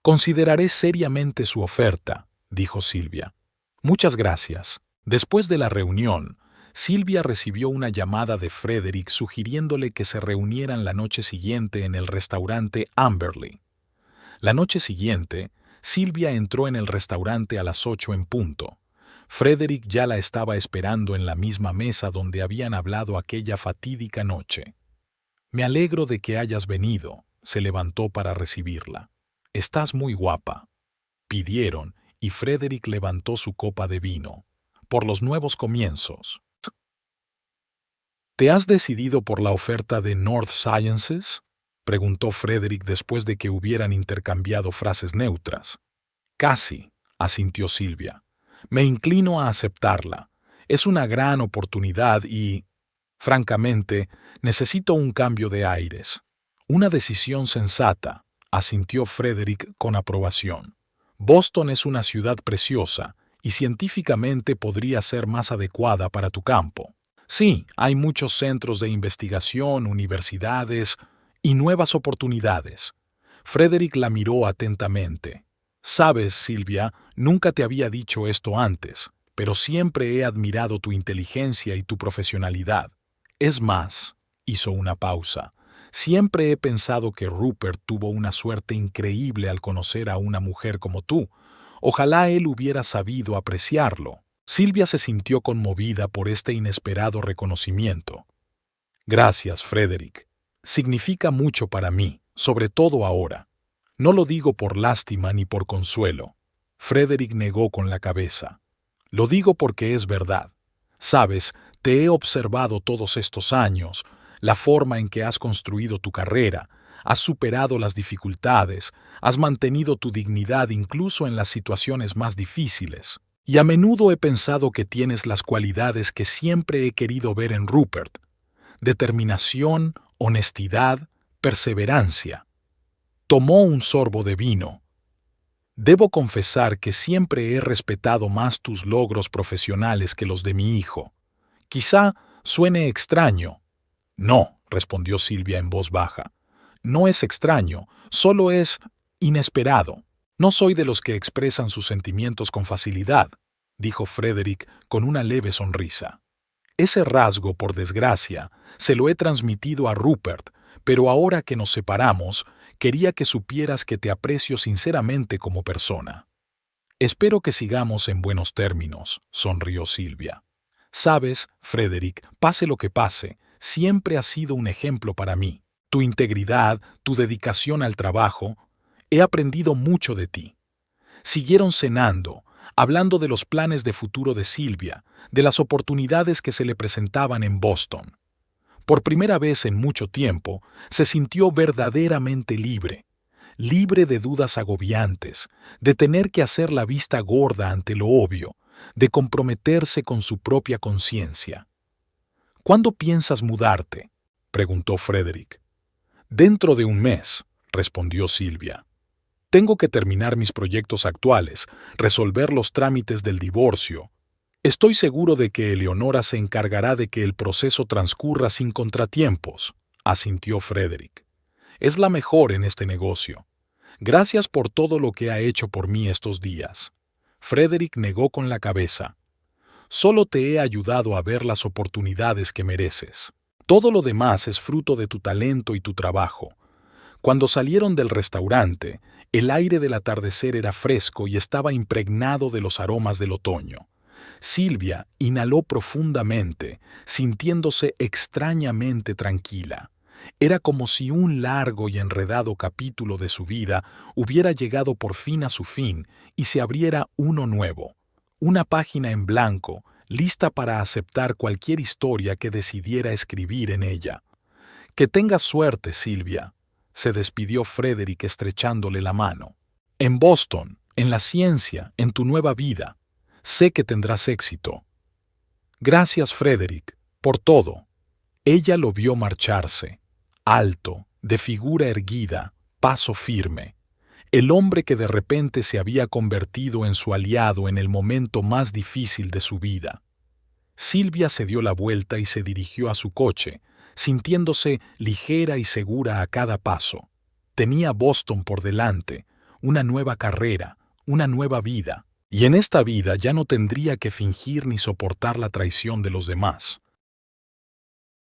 Consideraré seriamente su oferta, dijo Silvia. Muchas gracias. Después de la reunión, Silvia recibió una llamada de Frederick sugiriéndole que se reunieran la noche siguiente en el restaurante Amberley. La noche siguiente, Silvia entró en el restaurante a las 8 en punto. Frederick ya la estaba esperando en la misma mesa donde habían hablado aquella fatídica noche. Me alegro de que hayas venido, se levantó para recibirla. Estás muy guapa. Pidieron, y Frederick levantó su copa de vino. Por los nuevos comienzos. ¿Te has decidido por la oferta de North Sciences? Preguntó Frederick después de que hubieran intercambiado frases neutras. Casi, asintió Silvia. Me inclino a aceptarla. Es una gran oportunidad y, francamente, necesito un cambio de aires. Una decisión sensata, asintió Frederick con aprobación. Boston es una ciudad preciosa y científicamente podría ser más adecuada para tu campo. Sí, hay muchos centros de investigación, universidades y nuevas oportunidades. Frederick la miró atentamente. Sabes, Silvia, nunca te había dicho esto antes, pero siempre he admirado tu inteligencia y tu profesionalidad. Es más, hizo una pausa, siempre he pensado que Rupert tuvo una suerte increíble al conocer a una mujer como tú. Ojalá él hubiera sabido apreciarlo. Silvia se sintió conmovida por este inesperado reconocimiento. Gracias, Frederick. Significa mucho para mí, sobre todo ahora. No lo digo por lástima ni por consuelo. Frederick negó con la cabeza. Lo digo porque es verdad. Sabes, te he observado todos estos años, la forma en que has construido tu carrera, has superado las dificultades, has mantenido tu dignidad incluso en las situaciones más difíciles. Y a menudo he pensado que tienes las cualidades que siempre he querido ver en Rupert. Determinación, honestidad, perseverancia. Tomó un sorbo de vino. Debo confesar que siempre he respetado más tus logros profesionales que los de mi hijo. Quizá suene extraño. No, respondió Silvia en voz baja. No es extraño, solo es inesperado. No soy de los que expresan sus sentimientos con facilidad, dijo Frederick con una leve sonrisa. Ese rasgo, por desgracia, se lo he transmitido a Rupert, pero ahora que nos separamos, quería que supieras que te aprecio sinceramente como persona. Espero que sigamos en buenos términos, sonrió Silvia. Sabes, Frederick, pase lo que pase, siempre has sido un ejemplo para mí. Tu integridad, tu dedicación al trabajo, he aprendido mucho de ti. Siguieron cenando, hablando de los planes de futuro de Silvia, de las oportunidades que se le presentaban en Boston. Por primera vez en mucho tiempo, se sintió verdaderamente libre, libre de dudas agobiantes, de tener que hacer la vista gorda ante lo obvio, de comprometerse con su propia conciencia. ¿Cuándo piensas mudarte?, preguntó Frederick. Dentro de un mes, respondió Silvia. Tengo que terminar mis proyectos actuales, resolver los trámites del divorcio. Estoy seguro de que Eleonora se encargará de que el proceso transcurra sin contratiempos, asintió Frederick. Es la mejor en este negocio. Gracias por todo lo que ha hecho por mí estos días. Frederick negó con la cabeza. Solo te he ayudado a ver las oportunidades que mereces. Todo lo demás es fruto de tu talento y tu trabajo. Cuando salieron del restaurante, el aire del atardecer era fresco y estaba impregnado de los aromas del otoño. Silvia inhaló profundamente, sintiéndose extrañamente tranquila. Era como si un largo y enredado capítulo de su vida hubiera llegado por fin a su fin y se abriera uno nuevo, una página en blanco, lista para aceptar cualquier historia que decidiera escribir en ella. Que tengas suerte, Silvia, se despidió Frederick estrechándole la mano. En Boston, en la ciencia, en tu nueva vida. Sé que tendrás éxito. Gracias, Frederick, por todo. Ella lo vio marcharse, alto, de figura erguida, paso firme. El hombre que de repente se había convertido en su aliado en el momento más difícil de su vida. Silvia se dio la vuelta y se dirigió a su coche, sintiéndose ligera y segura a cada paso. Tenía Boston por delante, una nueva carrera, una nueva vida, y en esta vida ya no tendría que fingir ni soportar la traición de los demás.